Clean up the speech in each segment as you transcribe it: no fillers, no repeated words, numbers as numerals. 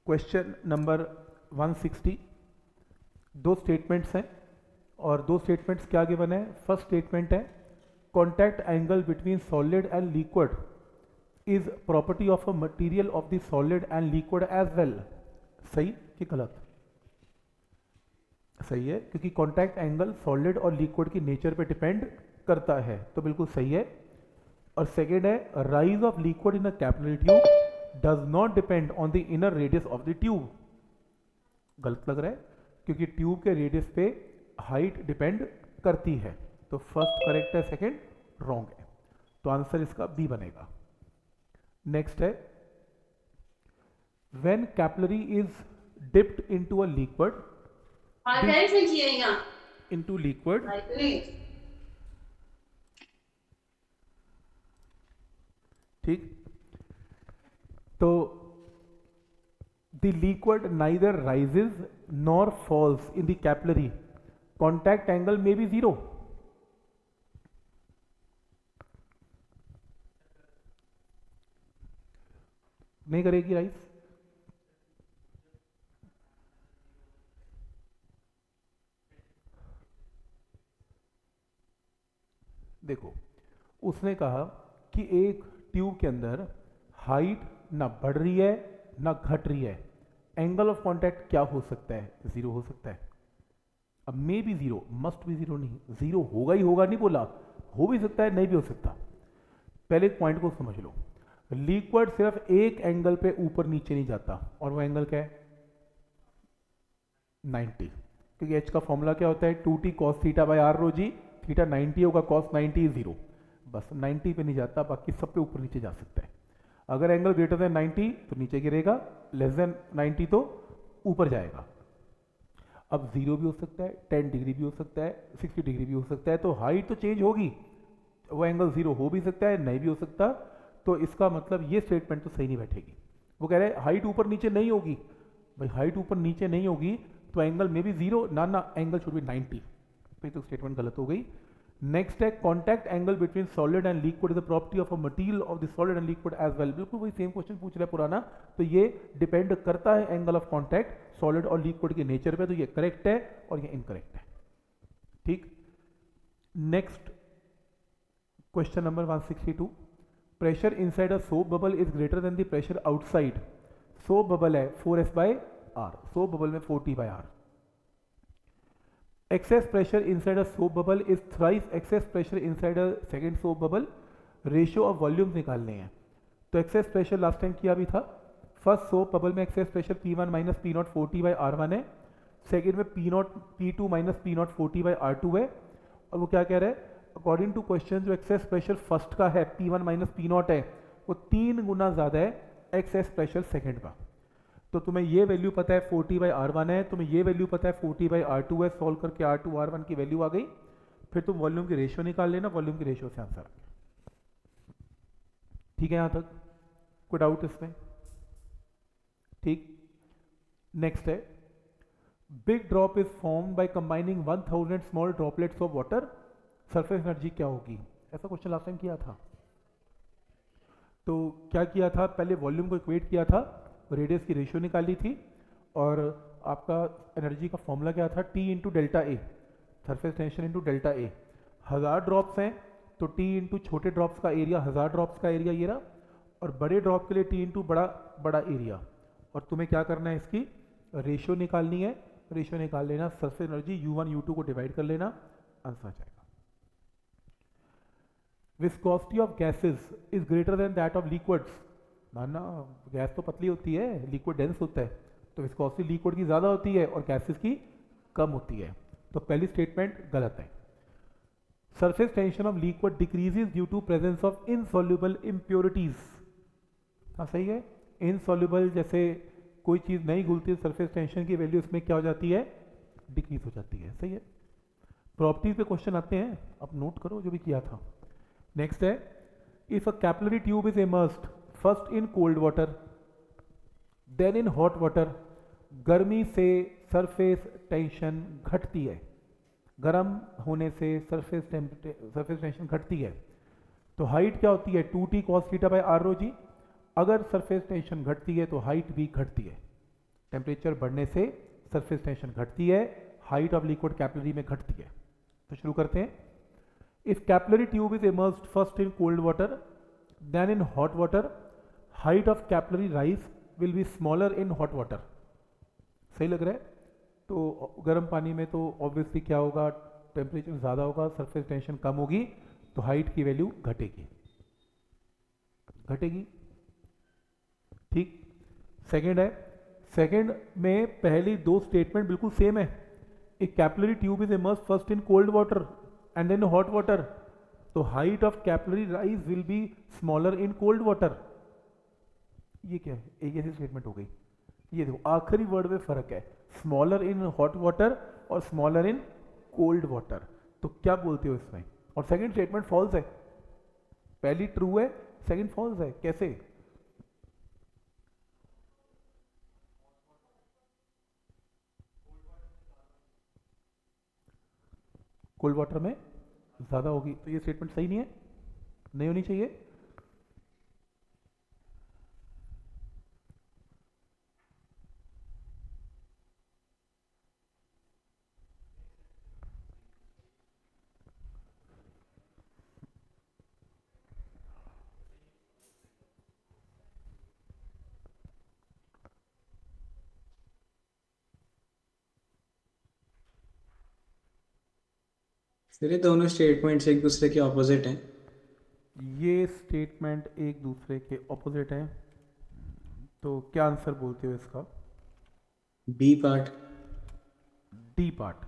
Question number 160, दो statements हैं और दो स्टेटमेंट्स क्या गिवन है। फर्स्ट स्टेटमेंट है contact angle between solid and liquid is property of a material of the solid and liquid as well. सही कि गलत? सही है, क्योंकि कॉन्टैक्ट एंगल सॉलिड और लिक्विड की नेचर पे डिपेंड करता है, तो बिल्कुल सही है। और सेकेंड है rise of liquid in a capillary tube does not depend on the inner radius of the tube. गलत लग रहा है, क्योंकि ट्यूब के रेडियस पे हाइट डिपेंड करती है। तो फर्स्ट करेक्ट है, सेकेंड रॉन्ग है, तो आंसर इसका बी बनेगा। नेक्स्ट है when capillary is dipped into a liquid into liquid ठीक, तो the liquid neither rises nor falls in the capillary, contact angle may be zero। नहीं करेगी राइज? देखो, उसने कहा कि एक ट्यूब के अंदर हाइट ना बढ़ रही है ना घट रही है, एंगल ऑफ कांटेक्ट क्या हो सकता है? जीरो हो सकता है। अब may be zero, must be zero नहीं, जीरो होगा ही होगा नहीं बोला, हो भी सकता है नहीं भी हो सकता। पहले एक पॉइंट को समझ लो, लिक्विड सिर्फ एक एंगल पे ऊपर नीचे नहीं जाता, और वो एंगल क्या है? 90, क्योंकि एच का फॉर्मूला क्या होता है? 2t cos theta by are rho g, theta 90 होगा, cos 90 जीरो, बस 90 पे नहीं जाता, बाकी सब पे ऊपर नीचे जा सकता है। अगर एंगल ग्रेटर देन 90 तो नीचे गिरेगा, लेस देन 90 तो ऊपर जाएगा। अब जीरो भी हो सकता है, 10 डिग्री भी हो सकता है, 60 डिग्री भी हो सकता है, तो हाइट तो चेंज होगी, वो एंगल जीरो हो भी सकता है नहीं भी हो सकता। तो इसका मतलब ये स्टेटमेंट तो सही नहीं बैठेगी। वो कह रहे हैं हाइट ऊपर नीचे नहीं होगी, भाई हाइट ऊपर नीचे नहीं होगी तो एंगल में भी जीरो ना, ना एंगल शुड बी 90, तो स्टेटमेंट गलत हो गई। नेक्स्ट है contact angle between solid and liquid is the property of a material of the solid and liquid as well. बिल्कुल वही सेम क्वेश्चन पूछ रहा है पुराना, तो ये डिपेंड करता है एंगल ऑफ कॉन्टैक्ट सॉलिड और लिक्विड के नेचर पे, तो ये करेक्ट है और ये इनकरेक्ट है। ठीक, next question number 162, pressure inside a soap bubble is greater than the pressure outside. Soap bubble है 4s by r, soap bubble में 4t by r. excess pressure inside a soap bubble is thrice excess pressure inside a second soap bubble। Ratio of volume निकालने हैं, तो excess pressure last time किया भी था। First soap bubble में excess pressure P1 minus P not 4t by R1 है, second में P2 minus P not 4t by R2 है। और वो क्या कह रहा है, अकॉर्डिंग टू क्वेश्चन जो एक्सेस प्रेशर फर्स्ट का है P1 माइनस पी नॉट है, वो 3 गुना ज़्यादा है एक्सेस प्रेशर सेकेंड का। तो तुम्हें ये वैल्यू पता है 40 बाई R1 है, तुम्हें ये वैल्यू पता है 40 बाई R2 है, सॉल्व करके R2 R1 की वैल्यू आ गई, फिर तुम वॉल्यूम की रेशियो निकाल लेना, वॉल्यूम की रेशियो से आंसर आ गया। ठीक है, यहां तक कोई डाउट इसमें? ठीक, नेक्स्ट है big drop is form by combining 1000 small droplets of water, surface energy क्या होगी? ऐसा क्वेश्चन लास्ट टाइम किया था। तो क्या किया था, पहले वॉल्यूम को इक्वेट किया था, रेडियस की रेशियो निकाली थी, और आपका एनर्जी का फॉर्मूला क्या था? T इंटू डेल्टा ए, सरफेस टेंशन इंटू डेल्टा ए। 1000 ड्रॉप्स हैं तो T इंटू छोटे ड्रॉप्स का एरिया, 1000 ड्रॉप्स का एरिया ये रहा, और बड़े ड्रॉप के लिए T इंटू बड़ा बड़ा एरिया। और तुम्हें क्या करना है, इसकी रेशियो निकालनी है, रेशियो निकाल लेना, सरफेस एनर्जी U1 U2 को डिवाइड कर लेना, आंसर आ जाएगा। Viscosity of gases is greater then that of liquids. ना ना, गैस तो पतली होती है, लिक्विड डेंस होता है, तो विस्कोसिटी लिक्विड की ज़्यादा होती है और गैसेस की कम होती है, तो पहली स्टेटमेंट गलत है। Surface tension of liquid decreases due to presence of insoluble impurities. हाँ सही है, इनसॉल्युबल जैसे कोई चीज़ नहीं घुलती है, सरफेस टेंशन की वैल्यू इसमें क्या हो जाती है? डिक्रीज हो जाती है। सही है, प्रॉपर्टीज पे क्वेश्चन आते हैं, अब नोट करो जो भी किया था। नेक्स्ट है if a capillary tube is immersed first in cold water then in hot water, गर्मी से सरफेस टेंशन घटती है, गर्म होने से सरफेस टेंशन घटती है, तो हाइट क्या होती है? 2t cos theta by are rho g. अगर सरफेस टेंशन घटती है तो हाइट भी घटती है। टेम्परेचर बढ़ने से सरफेस टेंशन घटती है, हाइट ऑफ लिक्विड कैपिलरी में घटती है। तो शुरू करते हैं। If capillary tube is immersed first in cold water then in hot water, height of capillary rise will be smaller in hot water. सही लग रहा है? तो गर्म पानी में तो ऑब्वियसली क्या होगा, टेम्परेचर ज़्यादा होगा, सरफेस टेंशन कम होगी, तो हाइट की वैल्यू घटेगी, घटेगी। ठीक। सेकेंड है, सेकेंड में पहली दो स्टेटमेंट बिल्कुल सेम है। एक capillary tube is immersed first in cold water and then hot water, तो height of capillary rise will be smaller in cold water. ये क्या है? एक ऐसी स्टेटमेंट हो गई। ये देखो आखिरी वर्ड में फर्क है, स्मॉलर इन हॉट वाटर और स्मॉलर इन कोल्ड वाटर। तो क्या बोलते हो इसमें? और सेकंड स्टेटमेंट फॉल्स है, पहली ट्रू है, सेकंड फॉल्स है। कैसे? कोल्ड वाटर में ज्यादा होगी, तो ये स्टेटमेंट सही नहीं है, नहीं होनी चाहिए। फिर ये दोनों स्टेटमेंट्स एक दूसरे के ऑपोजिट हैं। ये स्टेटमेंट एक दूसरे के ऑपोजिट हैं, तो क्या आंसर बोलते हो इसका? B part. D part.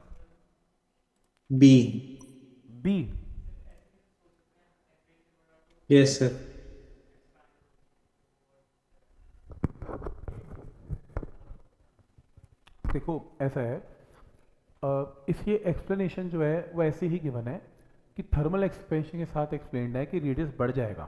B. B. Yes sir. देखो ऐसा है, इसकी एक्सप्लेनेशन जो है वो ऐसे ही गिवन है कि थर्मल एक्सपेंशन के साथ एक्सप्लेन्ड है कि रेडियस बढ़ जाएगा,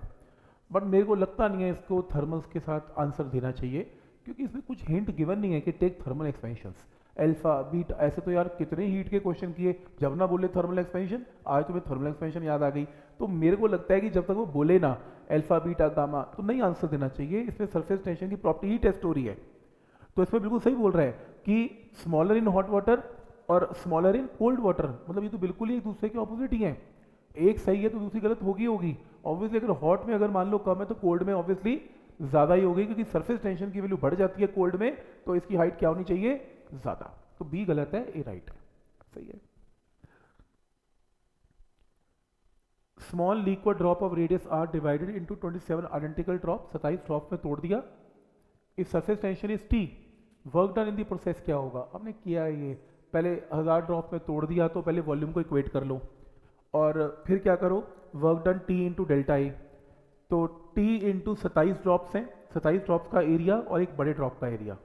बट मेरे को लगता नहीं है इसको थर्मल्स के साथ आंसर देना चाहिए, क्योंकि इसमें कुछ हिंट गिवन नहीं है कि take thermal expansions alpha beta. ऐसे तो यार कितने हीट के क्वेश्चन किए, जब ना बोले थर्मल एक्सपेंशन, आज तुम्हें थर्मल एक्सपेंशन याद आ गई। तो मेरे को लगता है कि जब तक वो बोले ना अल्फा बीटा गामा, तो नहीं आंसर देना चाहिए। इसमें सरफेस टेंशन की प्रॉपर्टी ही टेस्ट हो रही है, तो इसमें बिल्कुल सही बोल रहा है कि स्मॉलर इन हॉट वाटर और स्मॉलर इन कोल्ड वाटर, मतलब ये तो बिल्कुल ही एक दूसरे के ऑपोजिट ही हैं। एक सही है तो दूसरी गलत होगी होगी। ऑब्वियसली अगर हॉट में अगर मान लो कम है तो कोल्ड में ऑब्वियसली ज्यादा ही होगी, क्योंकि सरफेस टेंशन की वैल्यू बढ़ जाती है कोल्ड में, तो इसकी हाइट क्या होनी चाहिए? ज्यादा। तो बी गलत है, ए राइट है। सही है। Small liquid drop of radius r divided into 27 identical drop, 27 drop में तोड़ दिया। If surface tension is T, work done in the process क्या होगा? हमने किया है ये, पहले 1000 ड्रॉप में तोड़ दिया, तो पहले वॉल्यूम को इक्वेट कर लो और फिर क्या करो, work done T into delta A. तो टी इंटू 27 ड्रॉप्स हैं, 27 ड्रॉप्स का एरिया और एक बड़े ड्रॉप का एरिया,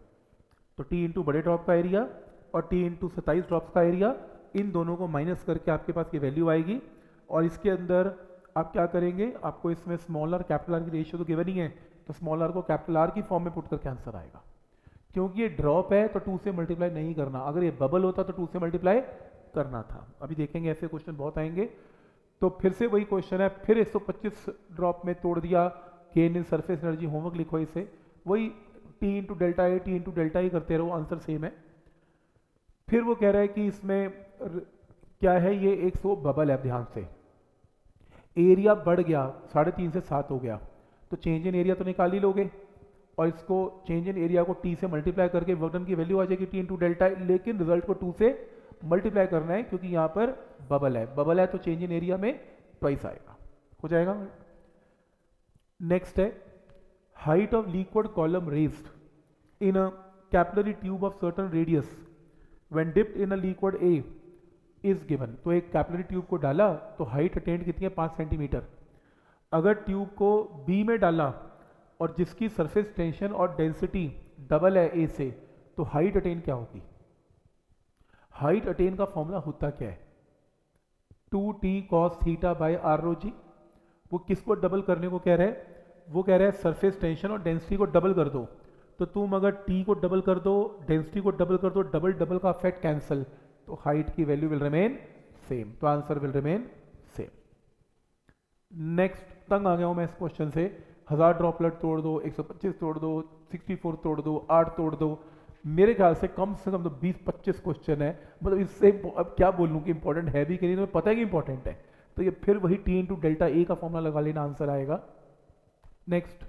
तो टी इंटू बड़े ड्रॉप का एरिया और टी इंटू 27 ड्रॉप्स का एरिया, इन दोनों को माइनस करके आपके पास ये वैल्यू आएगी। और इसके अंदर आप क्या करेंगे, आपको इसमें स्मॉल आर कैपिटल आर की रेशियो तो गिवन ही है, तो स्मॉल आर को कैपिटल आर की फॉर्म में पुट करके आंसर आएगा। क्योंकि ये ड्रॉप है तो 2 से मल्टीप्लाई नहीं करना, अगर ये बबल होता तो 2 से मल्टीप्लाई करना था। अभी देखेंगे ऐसे क्वेश्चन बहुत आएंगे। तो फिर से वही क्वेश्चन है, फिर 125 ड्रॉप में तोड़ दिया, gain in surface energy, homework लिखो इसे, वही टी इंटू डेल्टा ए, टी इंटू डेल्टा ई करते रहो, आंसर सेम है। फिर वो कह रहा है कि इसमें क्या है, ये 100 बबल है, ध्यान से एरिया बढ़ गया, 3.5 से 7 हो गया, तो चेंज इन एरिया तो निकाल ही लोगे, और इसको चेंज इन एरिया को टी से मल्टीप्लाई करके वर्क डन की वैल्यू आ जाएगी टी इंटू डेल्टा, लेकिन रिजल्ट को 2 से मल्टीप्लाई करना है, क्योंकि यहाँ पर बबल है, बबल है तो चेंज इन एरिया में ट्वाइस आएगा, हो जाएगा। नेक्स्ट है, height of liquid column raised in a capillary tube of certain radius when dipped in a liquid A is given. तो एक कैपिलरी ट्यूब को डाला तो हाइट अटेंड कितनी है? 5 सेंटीमीटर। अगर ट्यूब को बी में डाला और जिसकी सरफेस टेंशन और डेंसिटी डबल है ए से, तो हाइट अटेन क्या होगी? हाइट अटेन का फॉर्मूला होता क्या है? 2t cos theta by are rho g. वो किसको डबल करने को कह रहे हैं? वो कह रहे हैं सरफेस टेंशन और डेंसिटी को डबल कर दो। तो तुम अगर t को डबल कर दो, डेंसिटी को डबल कर दो, डबल डबल का इफेक्ट कैंसिल, तो हाइट की वैल्यू विल रिमेन सेम, तो answer will remain same. Next, तंग आ गया हूं मैं इस क्वेश्चन से, 1000 ड्रॉपलेट तोड़ दो, 125 तोड़ दो, 64 तोड़ दो, 8 तोड़ दो, मेरे ख्याल से कम तो 20-25 क्वेश्चन है, मतलब इससे अब क्या बोलूँ कि इंपॉर्टेंट है भी कि नहीं, तो पता है कि इंपॉर्टेंट है, तो ये फिर वही टी इंटू डेल्टा ए का फॉर्मूला लगा लेना, आंसर आएगा। नेक्स्ट,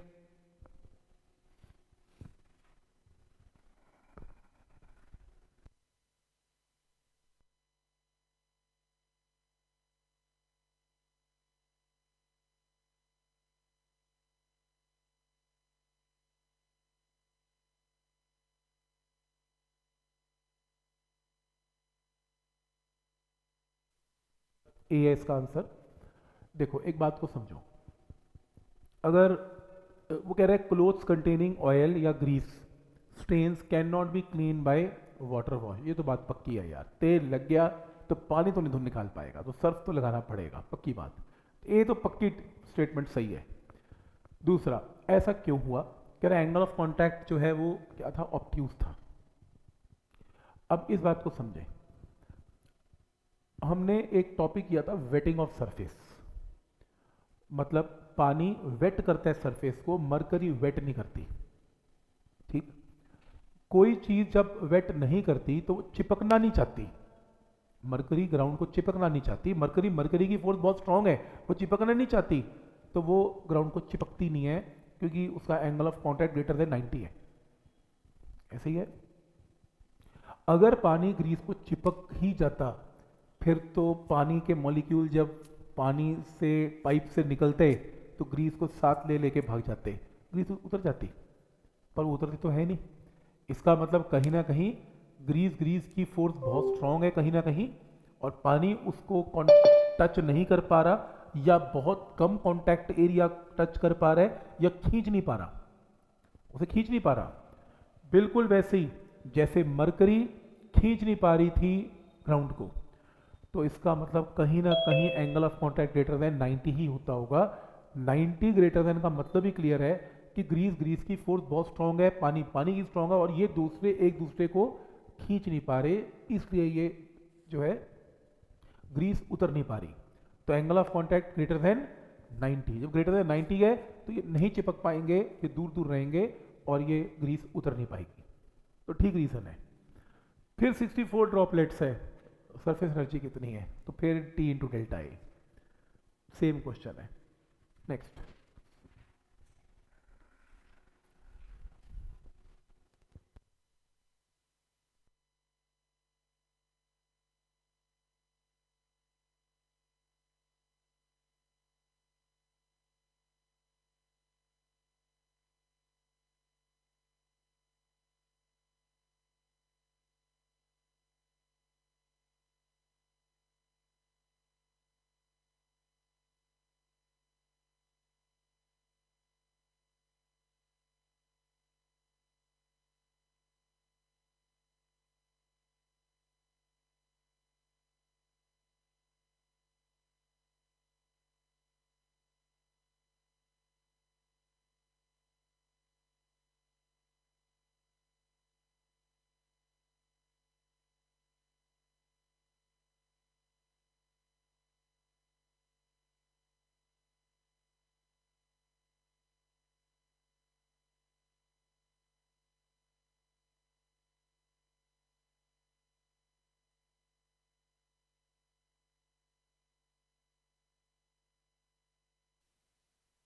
ए है इसका आंसर। देखो एक बात को समझो, अगर वो कह रहा है क्लोथ्स कंटेनिंग ऑयल या grease stains can not be clean by water wash, ये तो बात पक्की है यार, तेल लग गया तो पानी तो नहीं धुल निकाल पाएगा, तो सर्फ तो लगाना पड़ेगा, पक्की बात। ये तो पक्की स्टेटमेंट सही है। दूसरा, ऐसा क्यों हुआ, कह रहा है एंगल ऑफ कॉन्टैक्ट जो है वो क्या था, ऑब्ट्यूज था। अब इस बात को समझें, हमने एक टॉपिक किया था वेटिंग ऑफ सरफेस, मतलब पानी वेट करता है सरफेस को, मरकरी वेट नहीं करती। ठीक, कोई चीज जब वेट नहीं करती तो वो चिपकना नहीं चाहती, मरकरी ग्राउंड को चिपकना नहीं चाहती, मरकरी मरकरी की फोर्स बहुत स्ट्रांग है, वो चिपकना नहीं चाहती, तो वो ग्राउंड को चिपकती नहीं है, क्योंकि उसका angle of contact greater than 90 है। ऐसे ही है, अगर पानी ग्रीस को चिपक ही जाता, फिर तो पानी के मॉलिक्यूल जब पानी से पाइप से निकलते तो ग्रीस को साथ ले लेके भाग जाते, ग्रीस उतर जाती, पर वो उतरती तो है नहीं। इसका मतलब कहीं ना कहीं ग्रीस ग्रीस की फोर्स बहुत स्ट्रांग है कहीं ना कहीं, और पानी उसको टच नहीं कर पा रहा, या बहुत कम कांटेक्ट एरिया टच कर पा रहा है, या खींच नहीं पा रहा, उसे खींच नहीं पा रहा। बिल्कुल वैसे ही जैसे मरकरी खींच नहीं पा रही थी ग्राउंड को, तो इसका मतलब कहीं ना कहीं angle of contact greater than 90 ही होता होगा। 90 ग्रेटर देन का मतलब ही क्लियर है कि ग्रीस ग्रीस की फोर्स बहुत स्ट्रांग है, पानी पानी की स्ट्रांग है, और ये दूसरे एक दूसरे को खींच नहीं पा रहे, इसलिए ये जो है ग्रीस उतर नहीं पा रही। तो angle of contact greater than 90, जब ग्रेटर देन 90 है तो ये नहीं चिपक पाएंगे, ये दूर दूर रहेंगे, और ये ग्रीस उतर नहीं पाएगी। तो ठीक रीजन है। फिर 64 ड्रॉपलेट्स है, सरफेस एनर्जी कितनी है, तो फिर टी इंटू डेल्टा ए, सेम क्वेश्चन है। नेक्स्ट,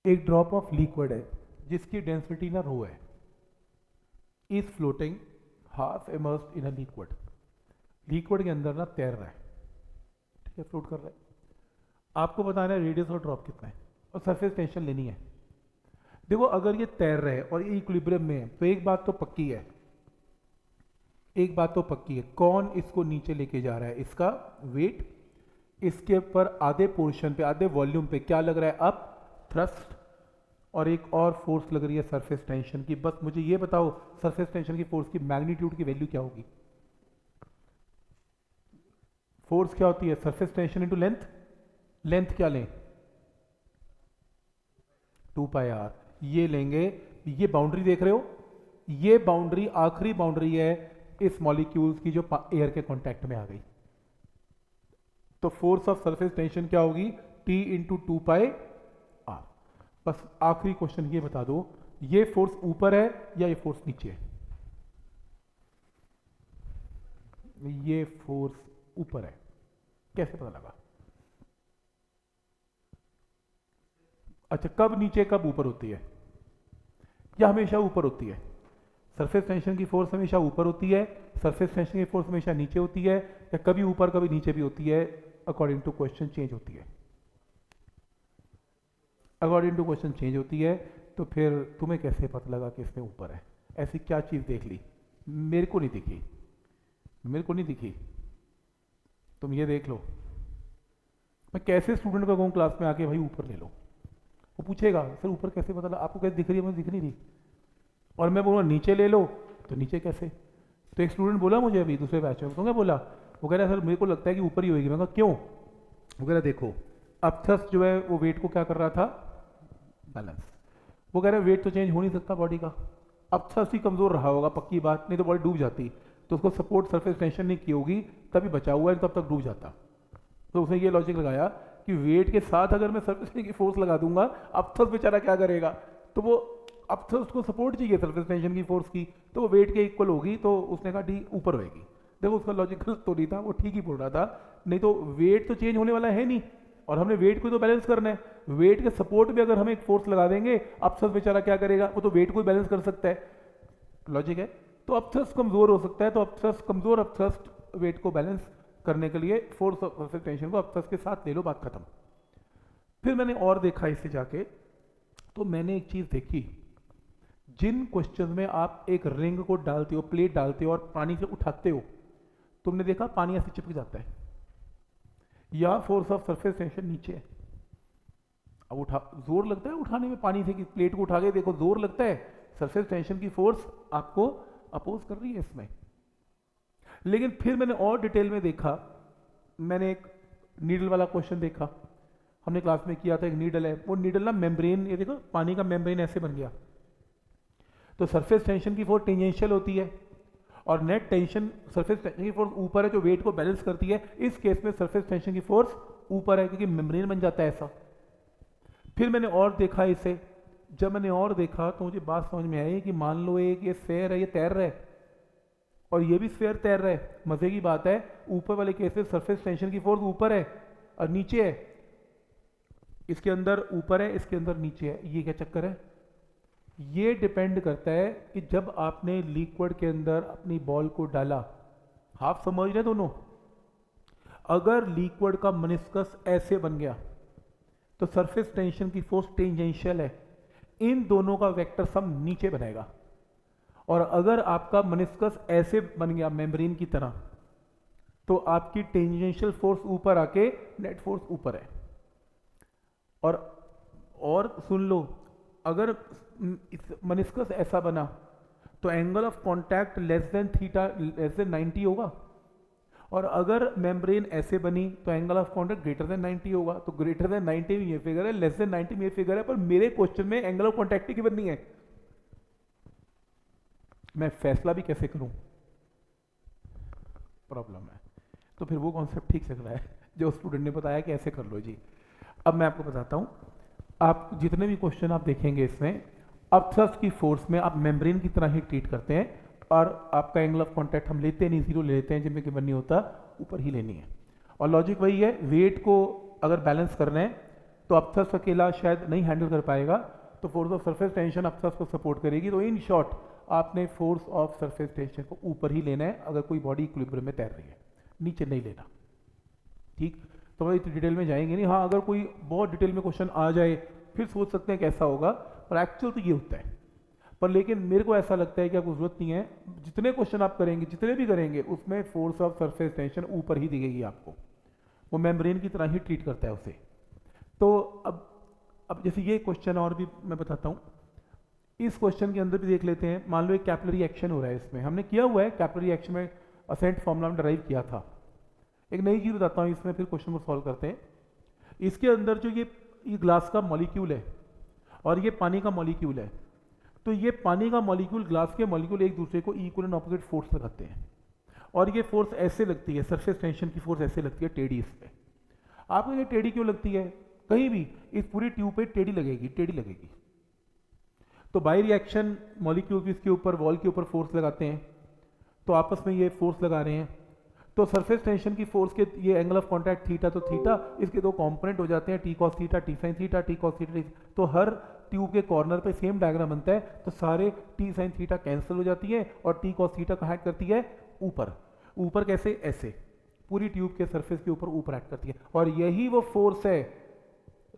एक ड्रॉप ऑफ लिक्विड है जिसकी डेंसिटी ना रो है, is floating half immersed in a liquid, liquid के अंदर ना तैर रहा है, ठीक है, फ्लोट कर रहा है। आपको बताना है रेडियस और ड्रॉप कितना है, और सरफेस टेंशन लेनी है। देखो अगर ये तैर रहे और ये इक्विलिब्रियम में है, तो एक बात तो पक्की है, एक बात तो पक्की है, कौन इसको नीचे लेके जा रहा है, इसका वेट, इसके ऊपर आधे पोर्शन पे आधे वॉल्यूम पे क्या लग रहा है, अप थ्रस्ट, और एक और फोर्स लग रही है सरफेस टेंशन की। बस मुझे ये बताओ सरफेस टेंशन की फोर्स की मैग्नीट्यूड की वैल्यू क्या होगी। फोर्स क्या होती है, surface tension into length, length क्या लें, 2πr, ये लेंगे। ये बाउंड्री देख रहे हो, ये बाउंड्री आखिरी बाउंड्री है इस मॉलिक्यूल्स की जो एयर के कांटेक्ट में आ गई, तो फोर्स ऑफ सरफेस टेंशन क्या होगी, T इंटू 2πr। बस आखिरी क्वेश्चन ये बता दो, ये फोर्स ऊपर है या ये फोर्स नीचे है। ये फोर्स ऊपर है, कैसे पता लगा? अच्छा, कब नीचे कब ऊपर होती है? या हमेशा ऊपर होती है? सरफेस टेंशन की फोर्स हमेशा ऊपर होती है, सरफेस टेंशन की फोर्स हमेशा नीचे होती है, या कभी ऊपर कभी नीचे भी होती है? अकॉर्डिंग टू क्वेश्चन चेंज होती है। अकॉर्डिंग टू क्वेश्चन चेंज होती है। तो फिर तुम्हें कैसे पता लगा कि इसमें ऊपर है? ऐसी क्या चीज़ देख ली? मेरे को नहीं दिखी, मेरे को नहीं दिखी, तुम ये देख लो। मैं कैसे स्टूडेंट को कहूँ क्लास में आके भाई ऊपर ले लो? वो पूछेगा सर ऊपर कैसे पता लगा? आपको कैसे दिख रही है? मुझे दिख नहीं रही। और मैं बोलूँ नीचे ले लो, तो नीचे कैसे? तो एक स्टूडेंट बोला मुझे अभी दूसरे बैच में, तो क्या बोला? वो कह रहा है सर मेरे को लगता है कि ऊपर ही होगी। मैं कहा क्यों? वो कह रहा देखो, अब थ्रस्ट जो है वो वेट को क्या कर रहा था? बैलेंस। वो कह रहा है वेट तो चेंज हो नहीं सकता बॉडी का, अब थ्रस्ट ही कमजोर रहा होगा, पक्की बात, नहीं तो बॉडी डूब जाती। तो उसको सपोर्ट सरफेस टेंशन नहीं की होगी, तभी बचा हुआ है, तब तक डूब जाता। तो उसने ये लॉजिक लगाया कि वेट के साथ अगर मैं सरफेस की फोर्स लगा दूंगा, अब थ्रस्ट बेचारा क्या करेगा? तो वो अब थ्रस्ट को सपोर्ट चाहिए सरफेस टेंशन की फोर्स की, तो वो वेट के इक्वल होगी, तो उसने कहा डी ऊपर होगी। देखो उसका लॉजिकल तो नहीं था, वो ठीक ही बोल रहा था। नहीं तो वेट तो चेंज होने वाला है नहीं, और हमने वेट को तो बैलेंस करना है। वेट के सपोर्ट में अगर हम एक फोर्स लगा देंगे, अब थ्रस्ट बेचारा क्या करेगा? वो तो वेट को ही बैलेंस कर सकता है, लॉजिक है। तो अब थ्रस्ट कमजोर हो सकता है, तो अब थ्रस्ट कमजोर, अब थ्रस्ट वेट को बैलेंस करने के लिए फोर्स ऑफ सरफेस टेंशन को अब थ्रस्ट के साथ ले लो, बात खत्म। फिर मैंने और देखा इसे जाके, तो मैंने एक चीज देखी, जिन क्वेश्चन में आप एक रिंग को डालते हो, प्लेट डालते हो और पानी से उठाते हो, तुमने देखा पानी ऐसे चिपक जाता है, या फोर्स ऑफ सरफेस टेंशन नीचे है। अब उठा जोर लगता है उठाने में, पानी से कि प्लेट को उठा के देखो जोर लगता है, सरफेस टेंशन की फोर्स आपको अपोज कर रही है इसमें। लेकिन फिर मैंने और डिटेल में देखा, मैंने एक नीडल वाला क्वेश्चन देखा, हमने क्लास में किया था। एक नीडल है, वो नीडल ना मेम्ब्रेन, ये देखो पानी का मेम्ब्रेन ऐसे बन गया, तो सरफेस टेंशन की फोर्स टेंजेंशियल होती है, और नेट टेंशन सरफेस टेंशन की फोर्स ऊपर है जो वेट को बैलेंस करती है। इस केस में सरफेस टेंशन की फोर्स ऊपर है क्योंकि मेम्ब्रेन बन जाता है ऐसा। फिर मैंने और देखा इसे, जब मैंने और देखा तो मुझे बात समझ में आई कि मान लो एक ये स्फेयर है, ये तैर रहा है, और ये भी स्फेयर तैर रहा है। मजे की बात है, ऊपर वाले केस में सरफेस टेंशन की फोर्स ऊपर है और नीचे है, इसके अंदर ऊपर है, इसके अंदर नीचे है। ये क्या चक्कर है? ये डिपेंड करता है कि जब आपने लिक्विड के अंदर अपनी बॉल को डाला, हाफ समझ रहे दोनों, अगर लिक्विड का मनिस्कस ऐसे बन गया तो सरफेस टेंशन की फोर्स टेंजेंशियल है, इन दोनों का वेक्टर सम नीचे बनेगा। और अगर आपका मनिस्कस ऐसे बन गया मेम्ब्रेन की तरह, तो आपकी टेंजेंशियल फोर्स ऊपर आके नेट फोर्स ऊपर है। और सुन लो, अगर मनिस्कस ऐसा बना तो angle of contact less than theta, less than 90 होगा, और अगर मेम्ब्रेन ऐसे बनी तो angle of contact greater than 90 होगा। तो ग्रेटर देन 90 में ये फिगर है, लेस देन 90 में ये फिगर है, पर मेरे क्वेश्चन में एंगल ऑफ कांटेक्ट की गिवन नहीं है। मैं फैसला भी कैसे करूं? प्रॉब्लम है। तो फिर वो कॉन्सेप्ट ठीक लग रहा है जो स्टूडेंट ने बताया कि ऐसे कर लो जी। अब मैं आपको बताता हूं, आप जितने भी क्वेश्चन आप देखेंगे इसमें, अब थ्रस्ट की फोर्स में आप मेम्ब्रेन की तरह ही ट्रीट करते हैं, और आपका एंगल ऑफ कांटेक्ट हम लेते नहीं, जीरो ले लेते हैं, जिनमें गिवन नहीं होता, ऊपर ही लेनी है। और लॉजिक वही है, वेट को अगर बैलेंस करना है तो अब थ्रस्ट अकेला शायद नहीं हैंडल कर पाएगा, तो फोर्स ऑफ सरफेस टेंशन अब थ्रस्ट को सपोर्ट करेगी। तो इन शॉर्ट आपने फोर्स ऑफ सरफेस टेंशन को ऊपर ही लेना है अगर कोई बॉडी इक्विलिब्रियम में तैर रही है, नीचे नहीं लेना। ठीक, तो हम इतनी डिटेल में जाएंगे नहीं। हाँ, अगर कोई बहुत डिटेल में क्वेश्चन आ जाए फिर सोच सकते हैं कैसा होगा, पर एक्चुअल तो ये होता है। पर लेकिन मेरे को ऐसा लगता है कि आपको जरूरत नहीं है, जितने क्वेश्चन आप करेंगे, जितने भी करेंगे, उसमें फोर्स ऑफ सरफेस टेंशन ऊपर ही दिखेगी आपको, वो मेम्ब्रेन की तरह ही ट्रीट करता है उसे। तो अब जैसे ये क्वेश्चन और भी मैं बताता हूँ, इस क्वेश्चन के अंदर भी देख लेते हैं। मान लो एक कैपिलरी एक्शन हो रहा है, इसमें हमने किया हुआ है कैपिलरी एक्शन में असेंट फॉर्मूला में डिराइव किया था। एक नई चीज बताता हूँ, इसमें फिर क्वेश्चन को सॉल्व करते हैं। इसके अंदर जो ये ग्लास का मॉलिक्यूल है और ये पानी का मॉलिक्यूल है, तो ये पानी का मॉलिक्यूल, ग्लास के मॉलिक्यूल एक दूसरे को इक्वल एंड ऑपोजिट फोर्स लगाते हैं, और ये फोर्स ऐसे लगती है, सरफेस टेंशन की फोर्स ऐसे लगती है टेढ़ी इस पे। आपको ये टेढ़ी क्यों लगती है? कहीं भी इस पूरी ट्यूब पे टेढ़ी लगेगी, टेढ़ी लगेगी। तो बाई रिएक्शन मॉलिक्यूल इसके ऊपर, वॉल के ऊपर फोर्स लगाते हैं, तो आपस में ये फोर्स लगा रहे हैं। तो सरफेस टेंशन की फोर्स के ये एंगल ऑफ कांटेक्ट थीटा, तो थीटा इसके दो कंपोनेंट हो जाते हैं, T cos theta T sine theta, T cos theta तो हर ट्यूब के कॉर्नर पे सेम डायग्राम बनता है, तो सारे टी साइन थीटा कैंसिल हो जाती है और टी कॉस थीटा कहाँ एक्ट करती है, ऊपर। ऊपर कैसे, ऐसे पूरी ट्यूब के सरफेस के ऊपर ऊपर एक्ट करती है, और यही वो फोर्स है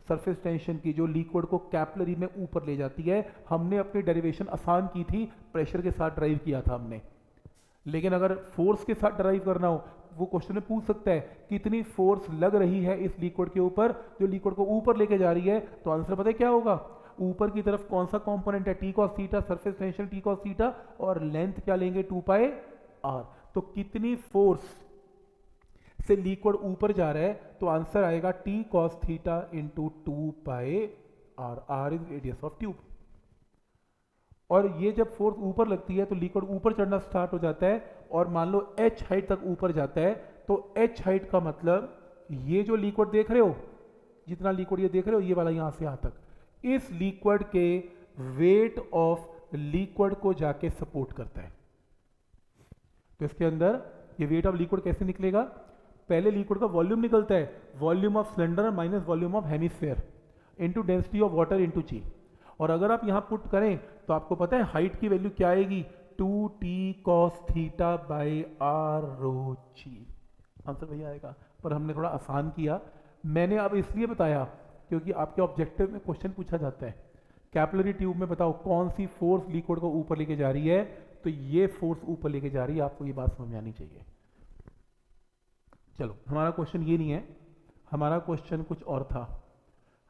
सरफेस टेंशन की जो लिक्विड को कैपिलरी में ऊपर ले जाती है। हमने अपनी डेरिवेशन आसान की थी, प्रेशर के साथ ड्राइव किया था हमने, लेकिन अगर फोर्स के साथ ड्राइव करना हो, वो क्वेश्चन में पूछ सकता है कितनी फोर्स लग रही है इस लिक्विड के ऊपर जो लिक्विड को ऊपर लेके जा रही है, तो आंसर पता है क्या होगा, ऊपर की तरफ कौन सा कंपोनेंट है, T cos theta, surface tension T cos theta, और लेंथ क्या लेंगे 2 पाई आर। तो कितनी फोर्स से लिक्विड ऊपर जा रहा है, तो आंसर आएगा T cos theta into 2 pi r, r is radius of tube. और ये जब फोर्स ऊपर लगती है तो लिक्विड ऊपर चढ़ना स्टार्ट हो जाता है, और मान लो h हाइट तक ऊपर जाता है, तो h हाइट का मतलब ये जो लिक्विड देख रहे हो, जितना लिक्विड ये देख रहे हो, ये वाला यहां से यहां तक, इस लिक्विड के वेट ऑफ लिक्विड को जाके सपोर्ट करता है। तो इसके अंदर ये वेट ऑफ लिक्विड कैसे निकलेगा, पहले लिक्विड का वॉल्यूम निकलता है, volume of cylinder minus volume of hemisphere into density of water into g. और अगर आप यहां पुट करें तो आपको पता है हाइट की वैल्यू क्या आएगी, 2t cos theta by r rho g, answer वही आएगा। पर हमने थोड़ा आसान किया, मैंने अब इसलिए बताया क्योंकि आपके ऑब्जेक्टिव में क्वेश्चन पूछा जाता है कैपिलरी ट्यूब में बताओ कौन सी फोर्स लिक्विड को ऊपर लेके जा रही है, तो ये फोर्स ऊपर लेके जा रही है, आपको ये बात समझ में आनी चाहिए। चलो हमारा क्वेश्चन ये नहीं है, हमारा क्वेश्चन कुछ और था।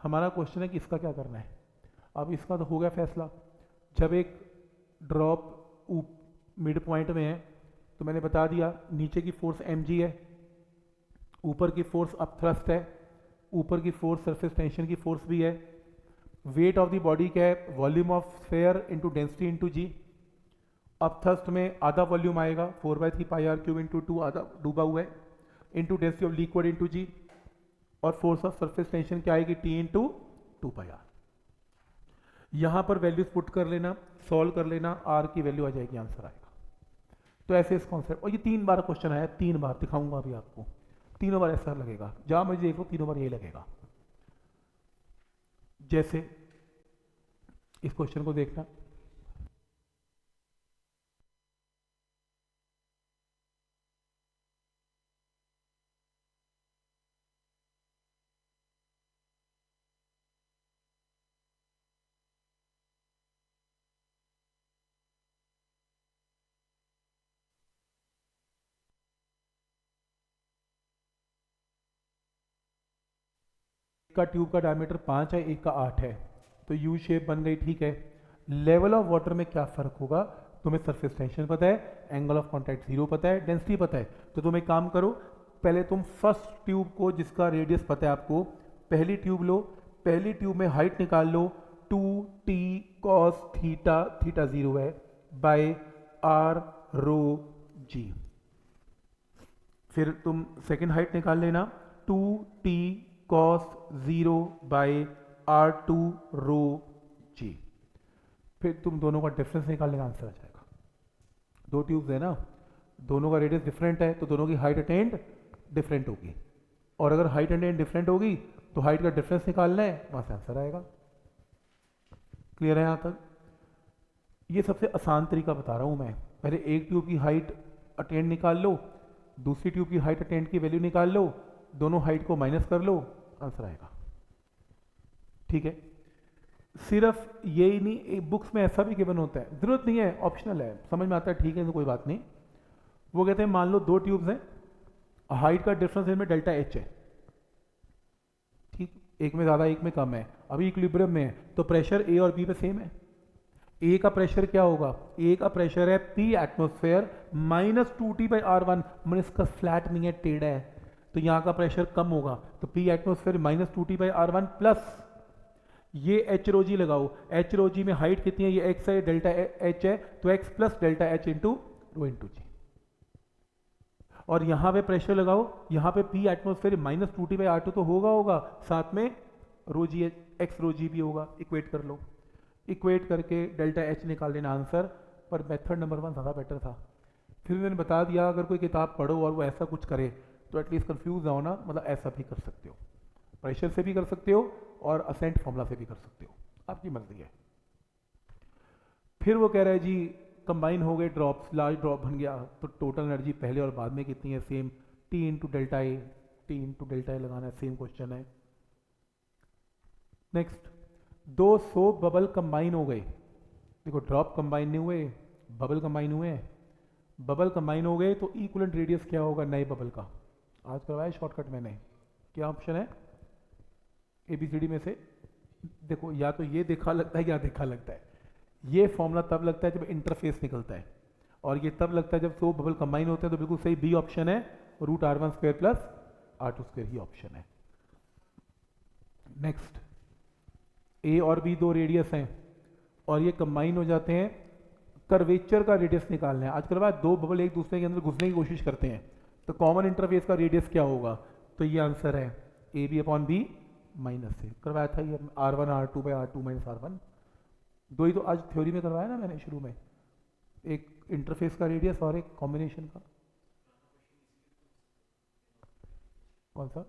हमारा क्वेश्चन है कि इसका क्या करना है। अब इसका तो हो गया फैसला, जब एक ड्रॉप मिड पॉइंट में है तो मैंने बता दिया नीचे की फोर्स mg है, ऊपर की फोर्स अप थ्रस्ट है, ऊपर की फोर्स सरफेस टेंशन की फोर्स भी है, वेट ऑफ द बॉडी क्या है, volume of sphere into density into g. Up thrust में आधा वॉल्यूम आएगा 4/3 पाई आर क्यूब इंटू 2, आधा डूबा हुआ है, into density of liquid into g, और फोर्स ऑफ सरफेस टेंशन क्या आएगी T इंटू 2 पाई आर। यहां पर वैल्यूज पुट कर लेना, सॉल्व कर लेना, आर की वैल्यू आ जाएगी, आंसर आएगा। तो ऐसे इस कॉन्सेप्ट, और ये 3 बार क्वेश्चन आया, 3 बार दिखाऊंगा अभी आपको, तीनों बार ऐसा लगेगा, जहां मुझे देखो तीनों बार यही लगेगा। जैसे इस क्वेश्चन को देखना, का ट्यूब का डायमीटर 5 है, एक का 8 है, तो यू शेप बन गई, ठीक है। लेवल ऑफ वाटर में क्या फर्क होगा, तुम्हें सरफेस टेंशन पता है, एंगल ऑफ कांटेक्ट 0 पता है, डेंसिटी पता है, तो तुम एक काम करो, पहले तुम फर्स्ट ट्यूब को जिसका रेडियस पता है आपको, पहली ट्यूब लो, पहली ट्यूब में हाइट निकाल लो 2t cos थीटा, थीटा 0 है, बाय आर रो जी। फिर तुम सेकेंड हाइट निकाल लेना 2t cos 0 बाई R2 रो जी। फिर तुम दोनों का डिफरेंस निकालने का आंसर आ जाएगा। दो ट्यूब्स है ना, दोनों का रेडियस डिफरेंट है, तो दोनों की हाइट अटेंड डिफरेंट होगी, और अगर हाइट अटेंड डिफरेंट होगी तो हाइट का डिफरेंस निकालना है, वहां से आंसर आएगा। क्लियर है यहां तक? ये सबसे आसान तरीका बता रहा हूं मैं। पहले एक ट्यूब की हाइट अटेंड निकाल लो, दूसरी ट्यूब की हाइट अटेंड की वैल्यू निकाल लो, दोनों हाइट को माइनस कर लो, आंसर आएगा। ठीक है, सिर्फ यही नहीं, बुक्स में ऐसा भी गिवन होता है, जरूरत नहीं है, ऑप्शनल है, समझ में आता है, ठीक है, तो कोई बात नहीं। वो कहते हैं मान लो दो ट्यूब्स हैं, हाइट का डिफरेंस इनमें डेल्टा एच है, ठीक, एक में ज्यादा एक में कम है, अभी इक्विलिब्रियम में है, तो प्रेशर ए और बी पे सेम है। ए का प्रेशर क्या होगा, ए का प्रेशर है P atmosphere minus 2t by R1, मैंने इसका फ्लैट नहीं है, टेढ़ा है, तो यहाँ का प्रेशर कम होगा, तो P atmosphere minus 2t by R1 plus ये एच रो जी लगाओ, एच रो जी में हाइट कितनी है, ये एक्स है, डेल्टा एच है, तो X plus delta H into rho into g, और यहां पे प्रेशर लगाओ, यहां पे P atmosphere minus 2t by R2 तो होगा, साथ में रो जी एक्स रो जी भी होगा, इक्वेट कर लो, इक्वेट करके डेल्टा एच निकाल लेना आंसर। पर मेथड नंबर 1 ज़्यादा बेटर था, फिर मैंने बता दिया अगर कोई किताब पढ़ो और वो ऐसा कुछ करे तो एटलीस्ट कंफ्यूज ना होना, मतलब ऐसा भी कर सकते हो, प्रेशर से भी कर सकते हो और असेंट फॉर्मूला से भी कर सकते हो, आपकी मर्जी है। फिर वो कह रहा है जी कंबाइन हो गए ड्रॉप्स, लार्ज ड्रॉप बन गया तो टोटल एनर्जी पहले और बाद में कितनी है, सेम टी इंटू डेल्टा ए, टी इंटू डेल्टा ए लगाना है, सेम क्वेश्चन है। नेक्स्ट, दो सोप बबल कंबाइन हो गए, देखो ड्रॉप कंबाइन नहीं हुए, बबल कंबाइन हुए हैं, बबल कंबाइन हो गए तो इक्वलेंट रेडियस क्या होगा नए बबल का, आज करवाया शॉर्टकट मैंने, क्या ऑप्शन है एबीसीडी में से, देखो या तो ये देखा लगता है या देखा लगता है, ये फॉर्मूला तब लगता है जब इंटरफेस निकलता है, और ये तब लगता है जब दो बबल कंबाइन होते हैं, तो बिल्कुल सही बी ऑप्शन है, root r one square plus r two square ही ऑप्शन है। नेक्स्ट, ए और बी दो रेडियस हैं और ये कंबाइन हो जाते हैं, कर्वेचर का रेडियस निकालना है, आजकल बाद दो बबल एक दूसरे के अंदर घुसने की कोशिश करते हैं, तो कॉमन इंटरफेस का रेडियस क्या होगा, तो ये आंसर है A B upon B minus से, करवाया था ये r one r two by r two minus r one, दो ही तो आज थ्योरी में करवाया ना मैंने शुरू में, एक इंटरफेस का रेडियस और एक कॉम्बिनेशन का, कौन सा,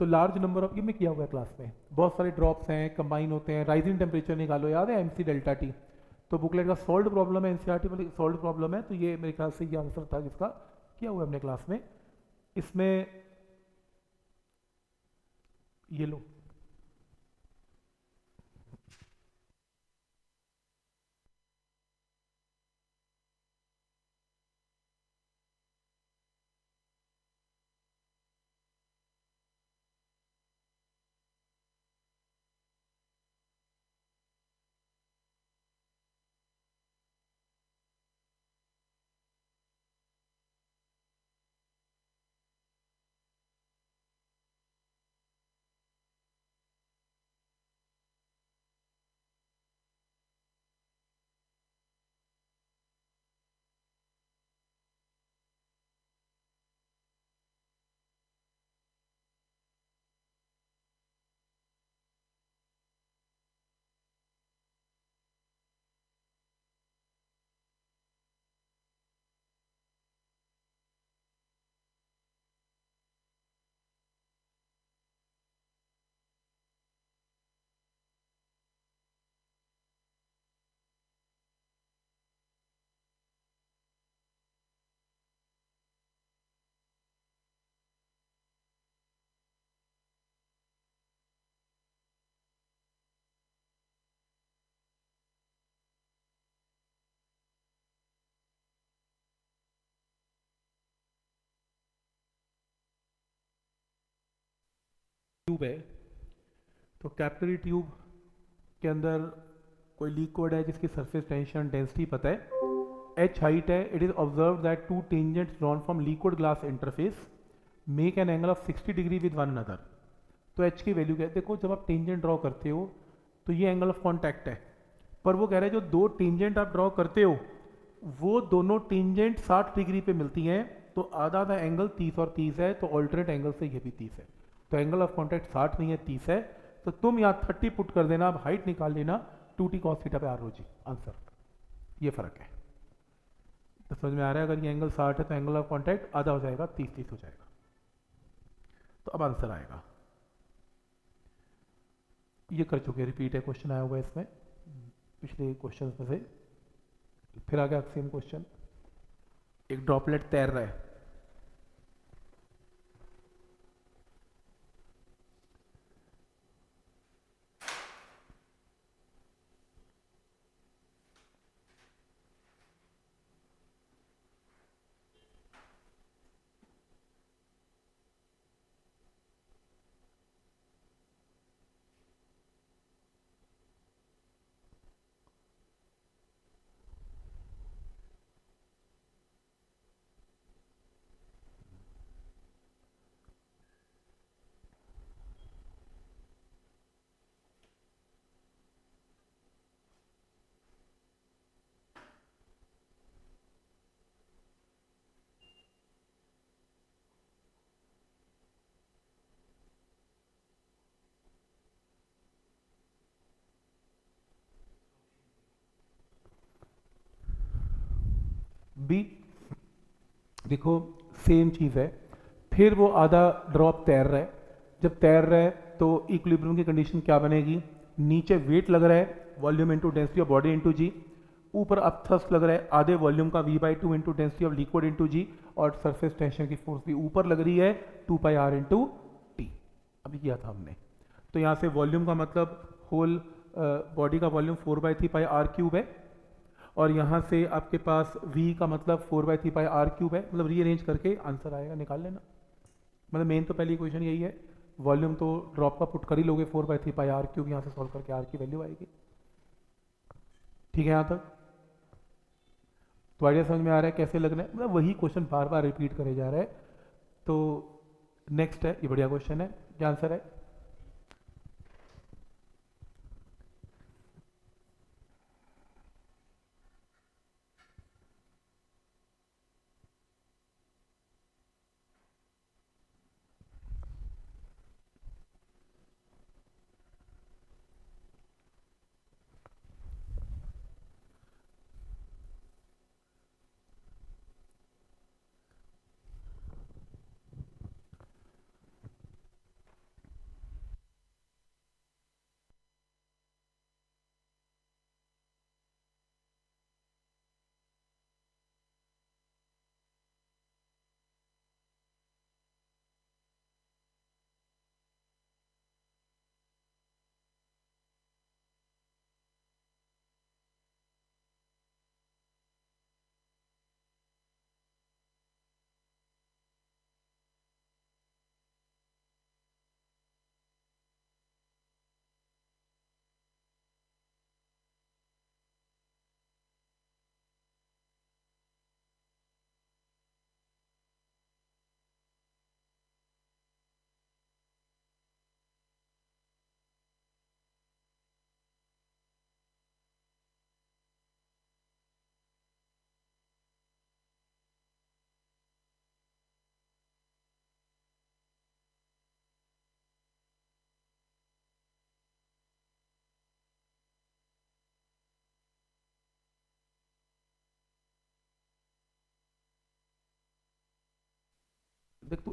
तो लार्ज नंबर ऑफ, ये में किया हुआ है क्लास में, बहुत सारे ड्रॉप्स हैं, कंबाइन होते हैं, राइजिंग टेम्परेचर निकालो, याद है MC डेल्टा टी। तो बुकलेट का सॉल्व प्रॉब्लम है, NCERT वाली सॉल्व प्रॉब्लम है, तो ये मेरे ख्याल से ये आंसर था जिसका किया हुआ है हमने क्लास में। इसमें ये लो, ट्यूब है, तो कैपिलरी ट्यूब के अंदर कोई लिक्विड है जिसकी सरफेस टेंशन डेंसिटी पता है, h हाइट है, it is observe that to tangents drawn from liquid glass interface make an angle of 60 degree with one another. तो h की वैल्यू क्या है, देखो जब आप टेंजेंट ड्रॉ करते हो तो ये एंगल ऑफ कॉन्टैक्ट है, पर वो कह रहे हैं जो दो टेंजेंट आप ड्रॉ करते हो वो दोनों टेंजेंट 60 डिग्री पे मिलती हैं, तो आधा आधा एंगल 30 और 30 है, तो ऑल्टरनेट एंगल से ये भी 30 है, तो एंगल ऑफ कॉन्टैक्ट 60 नहीं है 30 है, तो तुम यहाँ 30 पुट कर देना, अब हाइट निकाल लेना 2t cos थीटा पे r rho g, आंसर ये फर्क है। तो समझ में आ रहा है, अगर ये एंगल 60 है तो एंगल ऑफ कॉन्टैक्ट आधा हो जाएगा, 30 हो जाएगा, तो अब आंसर आएगा। ये कर चुके, रिपीट है क्वेश्चन आया हुआ है इसमें पिछले क्वेश्चन में से। फिर आ गया सेम क्वेश्चन, एक ड्रॉपलेट तैर रहा है, बी, देखो सेम चीज़ है, फिर वो आधा ड्रॉप तैर रहा है, जब तैर रहा है तो इक्विलिब्रियम की कंडीशन क्या बनेगी, नीचे वेट लग रहा है volume into density of body into g, ऊपर अब थ्रस्ट लग रहा है आधे वॉल्यूम का v/2 into density of liquid into g, और सरफेस टेंशन की फोर्स भी ऊपर लग रही है 2πr इंटू टी, अभी किया था हमने। तो यहाँ से वॉल्यूम का मतलब होल बॉडी का वॉल्यूम 4/3πr³ है, और यहाँ से आपके पास v का मतलब 4/3πr³ है, मतलब रीअरेंज करके आंसर आएगा, निकाल लेना। मतलब मेन तो पहली इक्वेशन यही है, वॉल्यूम तो ड्रॉप का पुट कर ही लोगे 4/3πr³, यहाँ से सॉल्व करके r की वैल्यू आएगी। ठीक है यहाँ तक तो आइडिया समझ में आ रहा है कैसे लगना है, मतलब वही क्वेश्चन बार बार रिपीट करे जा रहा है। तो नेक्स्ट है, ये बढ़िया क्वेश्चन है, क्या आंसर है,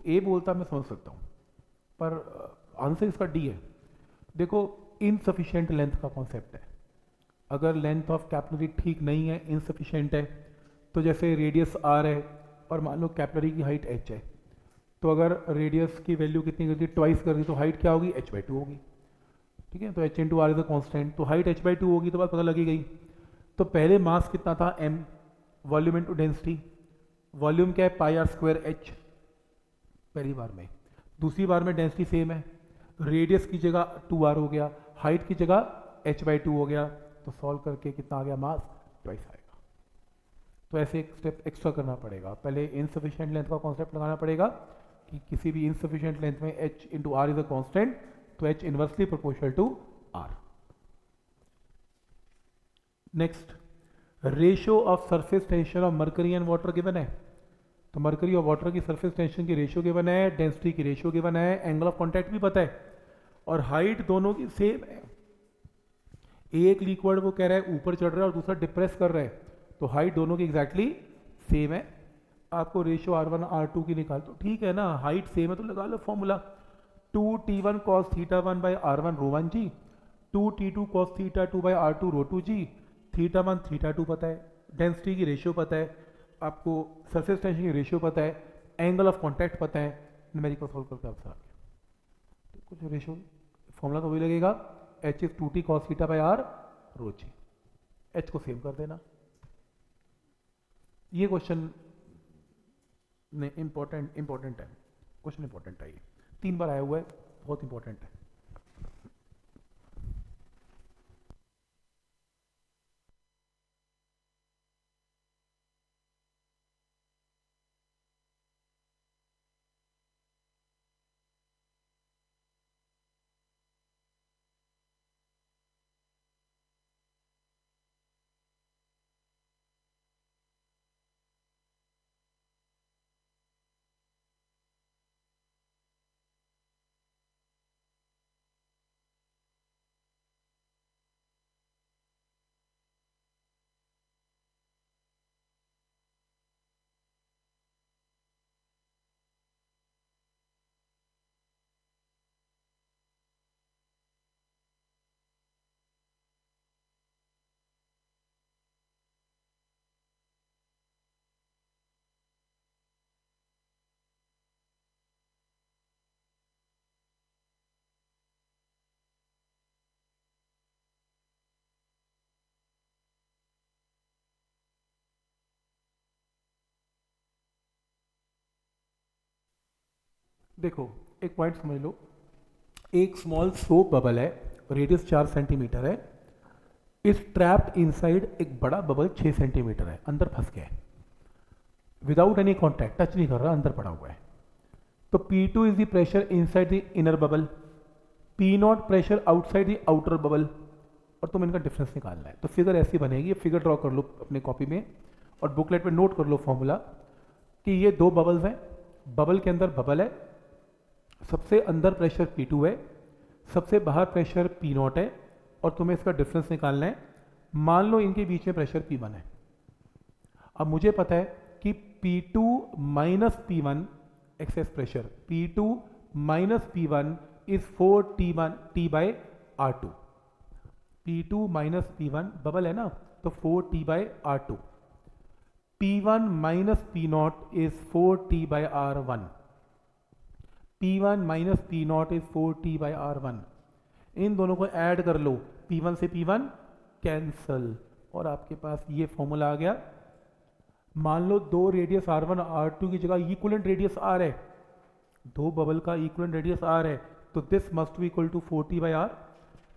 ए बोलता मैं समझ सकता हूँ, पर आंसर इसका डी है। देखो, इनसफिशिएंट लेंथ का कॉन्सेप्ट है। अगर लेंथ ऑफ कैपिलरी ठीक नहीं है, इनसफिशिएंट है, तो जैसे रेडियस आर है और मान लो कैपिलरी की हाइट एच है, तो अगर रेडियस की वैल्यू कितनी कर दी, ट्वाइस कर दी, तो हाइट क्या होगी, h/2 होगी। ठीक है, तो h into r is a constant, तो हाइट h/2 होगी, तो बात पता लगी गई। तो पहले मास कितना था, m, volume into density, volume क्या है, πr²h पहली बार में। दूसरी बार में डेंसिटी सेम है, रेडियस की जगह 2r हो गया, हाइट की जगह h/2 हो गया, तो सॉल्व करके कितना आ गया, मास ट्वाइस आएगा। तो ऐसे एक स्टेप एक्स्ट्रा करना पड़ेगा, पहले इनसफिशिएंट लेंथ का कॉन्सेप्ट लगाना पड़ेगा कि किसी भी इनसफिशिएंट लेंथ में h into r is a constant, तो h inversely proportional to r। Next, ratio of surface tension of mercury and water given है। तो मरकरी और वाटर की सरफेस टेंशन की रेशियो गिवन है, डेंसिटी की रेशियो गिवन है, एंगल ऑफ कॉन्टैक्ट भी पता है, और हाइट दोनों की सेम है। एक लिक्विड वो कह रहा है ऊपर चढ़ रहा है और दूसरा डिप्रेस कर रहा है, तो हाइट दोनों की एग्जैक्टली सेम है। आपको रेशियो R1 R2 की निकाल, तो ठीक है ना, हाइट सेम है तो लगा लो formula, 2T1 cos θ1 by R1 ρ1 g, 2T2 cos θ2 by R2 ρ2 g, θ1 θ2 पता है, डेंसिटी की रेशियो पता है, आपको सरफेस टेंशन की रेशियो पता है, एंगल ऑफ कॉन्टैक्ट पता है, न्यूमेरिकल सॉल्व करके आंसर आ गया। तो कुछ रेशियो फॉर्मूला तो वही लगेगा, h is 2T cos θ by R ρ g, h को सेम कर देना। ये क्वेश्चन ने इंपॉर्टेंट है, क्वेश्चन इंपॉर्टेंट है, ये 3 बार आया हुआ है, बहुत इंपॉर्टेंट है। देखो, एक पॉइंट समझ लो, एक स्मॉल सोप बबल है, रेडियस 4 सेंटीमीटर है, इस ट्रैप्ड इनसाइड एक बड़ा बबल 6 सेंटीमीटर है, अंदर फंस गया है, विदाउट एनी कॉन्टैक्ट, टच नहीं कर रहा, अंदर पड़ा हुआ है। तो P2 is the pressure inside the inner bubble, P0 pressure outside the outer bubble, और तुम इनका डिफरेंस निकालना है। तो फिगर ऐसी बनेगी, फिगर ड्रॉ कर लो अपने कॉपी में और बुकलेट में नोट कर लो फॉर्मूला, कि ये 2 बबल्स हैं, बबल के अंदर बबल है, सबसे अंदर प्रेशर P2 है, सबसे बाहर प्रेशर P0 है, और तुम्हें इसका डिफरेंस निकालना है। मान लो इनके बीच में प्रेशर P1 है। अब मुझे पता है कि P2 minus P1 excess pressure, P2 minus P1 is 4T1 T by R2, P2 minus P1 bubble है ना, तो 4T by R2, P1 minus P0 is 4T by R1, P1 minus P0 is 4T by R1। इन दोनों को add कर लो, P1 से P1 cancel, और आपके पास ये फॉर्मूला आ गया। मान लो 2 रेडियस R1 R2 की जगह इक्वलेंट रेडियस R है, 2 बबल का इक्वलेंट रेडियस R है, तो this must be equal to 4T by R,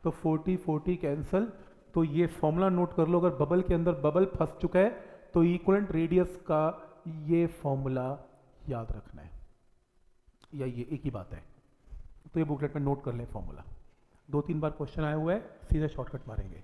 तो 40 40 कैंसल। तो ये फॉर्मूला नोट कर लो, अगर बबल के अंदर बबल फंस चुका है तो इक्वलेंट रेडियस का ये फॉर्मूला याद रखना है, या ये एक ही बात है। तो ये बुकलेट में नोट कर लें फॉर्मूला, 2-3 बार क्वेश्चन आया हुआ है, सीधे शॉर्टकट मारेंगे।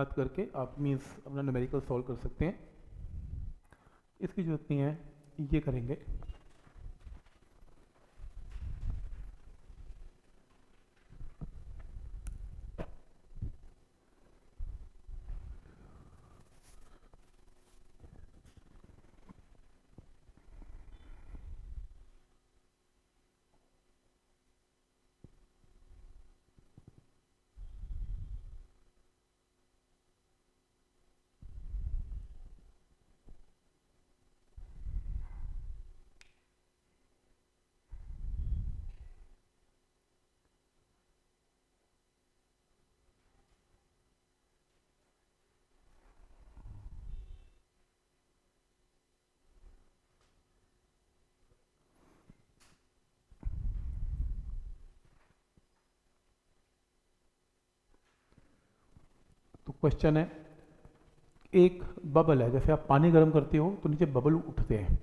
बात करके आप मीन्स अपना न्यूमेरिकल सॉल्व कर सकते हैं, इसकी जरूरत नहीं है, ये करेंगे। तो क्वेश्चन है, एक बबल है, जैसे आप पानी गर्म करते हो तो नीचे बबल उठते हैं,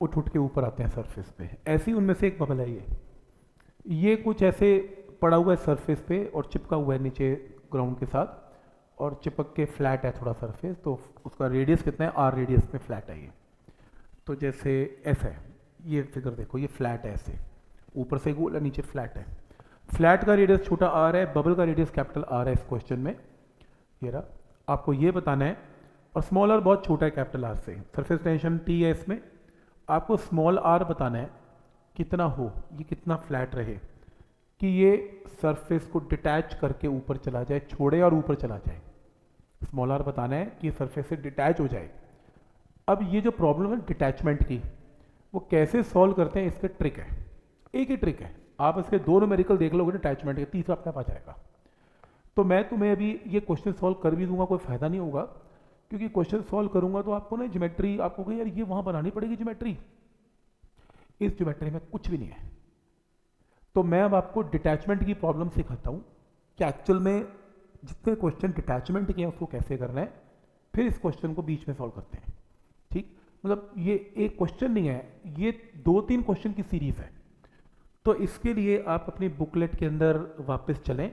उठ उठ के ऊपर आते हैं सरफेस पे, ऐसे ही उनमें से एक बबल है ये कुछ ऐसे पड़ा हुआ है सरफेस पे और चिपका हुआ है नीचे ग्राउंड के साथ, और चिपक के फ्लैट है थोड़ा सरफेस, तो उसका रेडियस कितना है, आर रेडियस में फ्लैट है ये। तो जैसे ऐसा है, ये फिगर देखो, ये फ्लैट है, ऐसे ऊपर से गोल है, नीचे फ्लैट है, फ्लैट का रेडियस छोटा आर है, बबल का रेडियस कैपिटल आर है इस क्वेश्चन में, ये रहा। आपको ये बताना है, और स्मॉल आर बहुत छोटा है कैपिटल आर से, सरफेस टेंशन टी है इसमें, आपको स्मॉल आर बताना है कितना हो, ये कितना फ्लैट रहे कि ये सरफेस को डिटैच करके ऊपर चला जाए, छोड़े और ऊपर चला जाए। स्मॉल आर बताना है कि सरफेस से डिटैच हो जाए। अब ये जो प्रॉब्लम है डिटैचमेंट की, वो कैसे सॉल्व करते हैं, इसके ट्रिक है, एक ही ट्रिक है, आप इसके दो न्यूमेरिकल देख लोगे डिटैचमेंट के, तीसरा अपने पास आएगा। तो मैं तुम्हें अभी ये क्वेश्चन सॉल्व कर भी दूंगा, कोई फायदा नहीं होगा, क्योंकि क्वेश्चन सॉल्व करूंगा तो आपको ना ज्योमेट्री, आपको कहे यार ये वहां बनानी पड़ेगी ज्योमेट्री, इस ज्योमेट्री में कुछ भी नहीं है। तो मैं अब आपको डिटैचमेंट की प्रॉब्लम सिखाता हूँ कि एक्चुअल में जितने क्वेश्चन डिटैचमेंट के हैं उसको कैसे करना है, फिर इस क्वेश्चन को बीच में सॉल्व करते हैं। ठीक, मतलब ये एक क्वेश्चन नहीं है, ये 2-3 क्वेश्चन की सीरीज है। तो इसके लिए आप अपनी बुकलेट के अंदर वापस चलें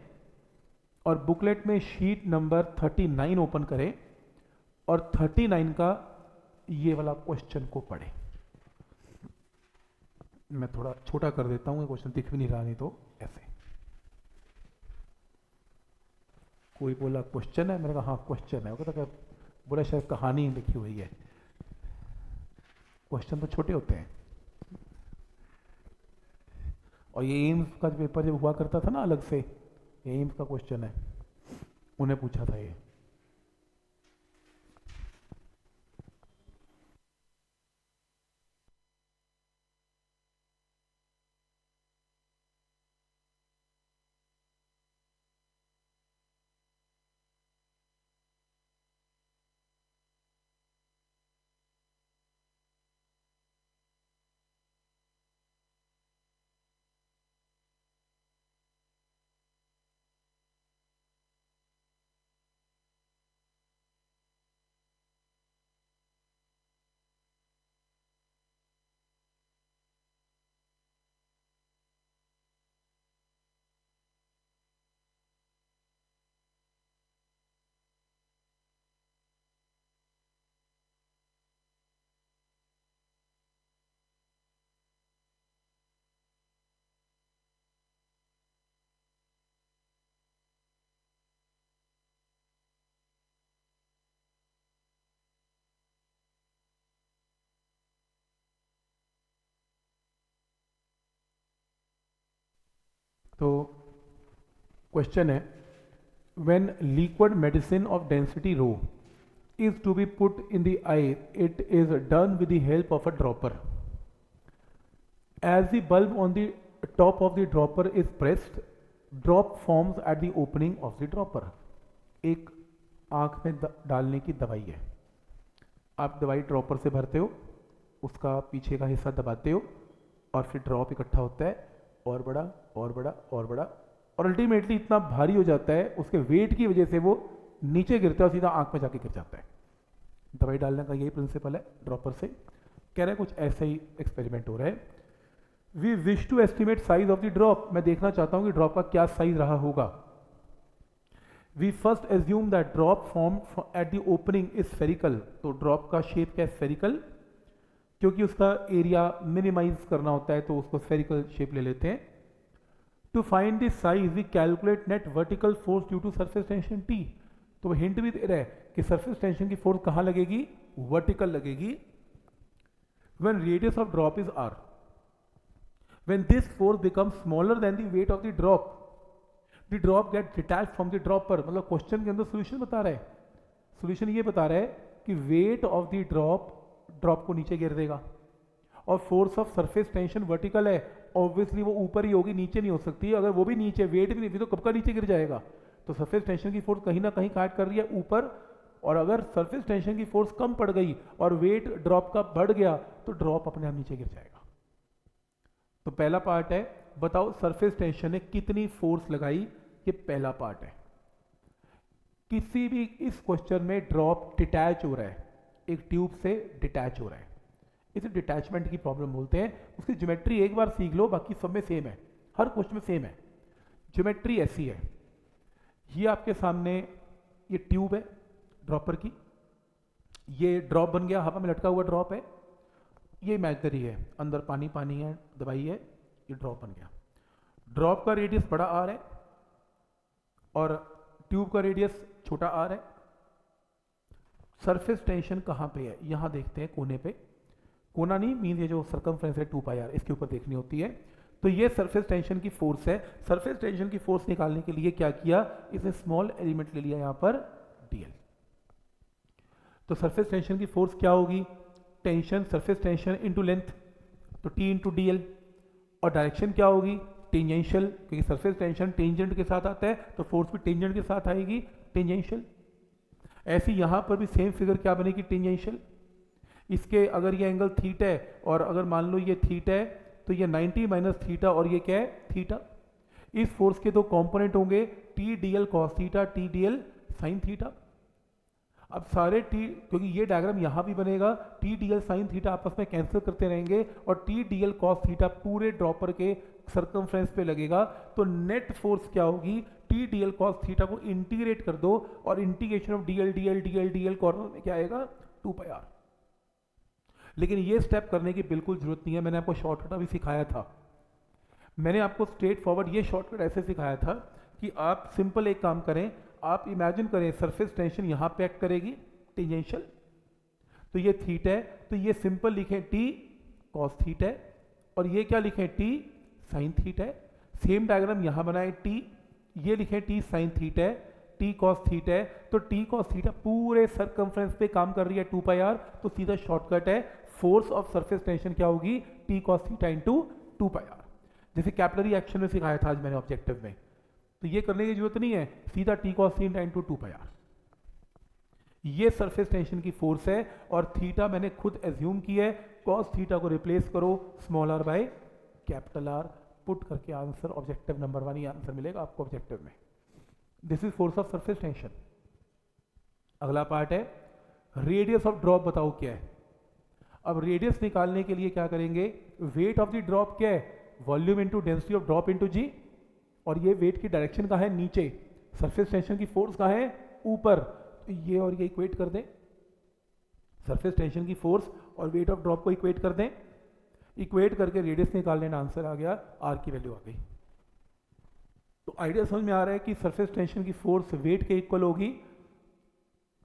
और बुकलेट में शीट नंबर 39 ओपन करें और 39 का ये वाला क्वेश्चन को पढ़ें। मैं थोड़ा छोटा कर देता हूँ, क्वेश्चन दिख भी नहीं रहा, नहीं तो ऐसे। कोई बोला क्वेश्चन है, मैंने कहा हाँ क्वेश्चन है, वो कहता बोला शायद कहानी लिखी हुई है, क्वेश्चन तो छोटे होते हैं। और ये एम्स का पेपर जब हुआ करता था ना अलग से, ये एम्स का क्वेश्चन है, उन्हें पूछा था ये। तो क्वेश्चन है, when liquid medicine of density rho is to be put in the eye, it is done with the help of a dropper. As the bulb on the top of the dropper is pressed, drop forms at the opening of the dropper. एक आंख में डालने की दवाई है, आप दवाई dropper से भरते हो, उसका पीछे का हिस्सा दबाते हो और फिर ड्रॉप इकट्ठा होता है, और बड़ा और बड़ा और बड़ा, और अल्टीमेटली इतना भारी हो जाता है उसके वेट की वजह से वो नीचे गिरता है और सीधा आंख में जाके गिर जाता है। दवाई डालने का यही प्रिंसिपल है ड्रॉपर से। कह रहे हैं कुछ ऐसा ही एक्सपेरिमेंट हो रहा है। We wish to estimate size of the drop, मैं देखना चाहता हूं कि ड्रॉप का क्या साइज रहा होगा। We first assume that drop form at the opening is spherical, तो ड्रॉप का शेप क्या है, स्फेरिकल, क्योंकि उसका एरिया मिनिमाइज करना होता है तो उसको स्फेरिकल शेप ले लेते हैं। To find the size we calculate net vertical force due to surface tension T, तो हिंट भी दे रहा है कि सरफेस टेंशन की फोर्स कहाँ लगेगी, वर्टिकल लगेगी। When radius of drop is r, when this force become smaller than the weight of the drop get detach from the dropper, मतलब क्वेश्चन के अंदर सोल्यूशन बता रहा है, सोल्यूशन ये बता रहा है कि वेट ऑफ द ड्रॉप को नीचे गिर देगा, और force of surface tension vertical है, ऑब्वियसली वो ऊपर ही होगी, नीचे नहीं हो सकती। अगर वो भी नीचे, वेट भी नहीं, तो कब का नीचे गिर जाएगा। तो सरफेस टेंशन की फोर्स कहीं ना कहीं काट कर रही है ऊपर, और अगर सरफेस टेंशन की फोर्स कम पड़ गई और वेट ड्रॉप का बढ़ गया तो ड्रॉप अपने आप नीचे गिर जाएगा। तो पहला पार्ट है, बताओ सरफेस टेंशन ने कितनी फोर्स लगाई, ये पहला पार्ट है। किसी भी इस क्वेश्चन में ड्रॉप डिटैच हो रहा है, एक ट्यूब से डिटैच हो रहा है, इसे डिटैचमेंट की प्रॉब्लम बोलते हैं। उसकी ज्योमेट्री एक बार सीख लो, बाकी सब में सेम है, हर क्वेश्चन में सेम है। ज्योमेट्री ऐसी है, ये आपके सामने ये ट्यूब है ड्रॉपर की, ये ड्रॉप बन गया, हवा में लटका हुआ ड्रॉप है, ये इमेजिनरी है, अंदर पानी पानी है, दवाई है, ये ड्रॉप बन गया। ड्रॉप का रेडियस बड़ा आर है और ट्यूब का रेडियस छोटा आर है। सरफेस टेंशन कहाँ पे है, यहाँ देखते हैं कोने पे, कोना नहीं मीन ये जो सर्कमफ्रेंस है 2πr, इसके ऊपर देखनी होती है। तो ये सरफेस टेंशन की फोर्स है। सरफेस टेंशन की फोर्स निकालने के लिए क्या किया, इसने स्मॉल एलिमेंट ले लिया यहाँ पर dl। तो सरफेस टेंशन की फोर्स क्या होगी, tension surface tension into length, तो t इंटू dl, और डायरेक्शन क्या होगी, टेंजेंशियल, क्योंकि सरफेस टेंशन टेंजेंट के साथ आता है तो फोर्स भी टेंजेंट के साथ आएगी, टेंजेंशियल। ऐसी यहाँ पर भी सेम फिगर क्या बनेगी, टेंजेंशियल। इसके अगर ये एंगल थीटा है और अगर मान लो ये थीटा है तो ये 90 माइनस थीटा, और ये क्या है, थीटा। इस फोर्स के दो कंपोनेंट होंगे, T D L cos theta, T D L sine theta. अब सारे टी, क्योंकि ये डायग्राम यहाँ भी बनेगा, T D L sine theta आपस में कैंसिल करते रहेंगे और T D L cos theta पूरे ड्रॉपर के सर्कमफ्रेंस पे लगेगा। तो नेट फोर्स क्या होगी, T D L cos theta को इंटीग्रेट कर दो और integration of D L D L D L D L corner में क्या आएगा, 2πr। लेकिन ये स्टेप करने की बिल्कुल जरूरत नहीं है, मैंने आपको शॉर्टकट अभी सिखाया था। मैंने आपको स्ट्रेट फॉरवर्ड ये शॉर्टकट ऐसे सिखाया था कि आप सिंपल एक काम करें, आप इमेजिन करें सरफेस टेंशन यहाँ पे एक्ट करेगी, टेंजेंशियल, तो ये थीटा है, तो ये सिंपल लिखें टी कॉस थीटा है, और ये क्या लिखें, टी साइन थीटा है। सेम डायग्राम यहाँ बनाए, टी ये लिखें टी साइन थीटा है, टी कॉस थीटा है, तो टी कॉस थीटा पूरे सर्कमफ्रेंस पे काम कर रही है 2πr, तो सीधा शॉर्टकट है, फोर्स ऑफ सरफेस टेंशन क्या होगी, T cos theta into 2πr। जैसे कैपिलरी एक्शन में सिखाया था आज मैंने ऑब्जेक्टिव में, तो ये करने की जरूरत नहीं है, सीधा T cos theta into 2πr। ये सरफेस टेंशन की फोर्स है, और थीटा मैंने खुद एज्यूम की है, कॉस थीटा को रिप्लेस करो small r by capital R, put करके आंसर ऑब्जेक्टिव नंबर 1 ही आंसर मिलेगा आपको ऑब्जेक्टिव में। This is force of surface tension. अगला पार्ट है रेडियस ऑफ ड्रॉप, बताओ क्या है। अब रेडियस निकालने के लिए क्या करेंगे, वेट ऑफ द ड्रॉप क्या है, volume into density of drop into g, और ये वेट की डायरेक्शन कहाँ है, नीचे, सरफेस टेंशन की फोर्स कहाँ है, ऊपर, तो ये और ये इक्वेट कर दें, सरफेस टेंशन की फोर्स और वेट ऑफ ड्रॉप को इक्वेट कर दें, इक्वेट करके रेडियस निकाल लेना, आंसर आ गया, आर की वैल्यू आ गई। तो आइडिया समझ में आ रहा है कि सरफेस टेंशन की फोर्स वेट के इक्वल होगी,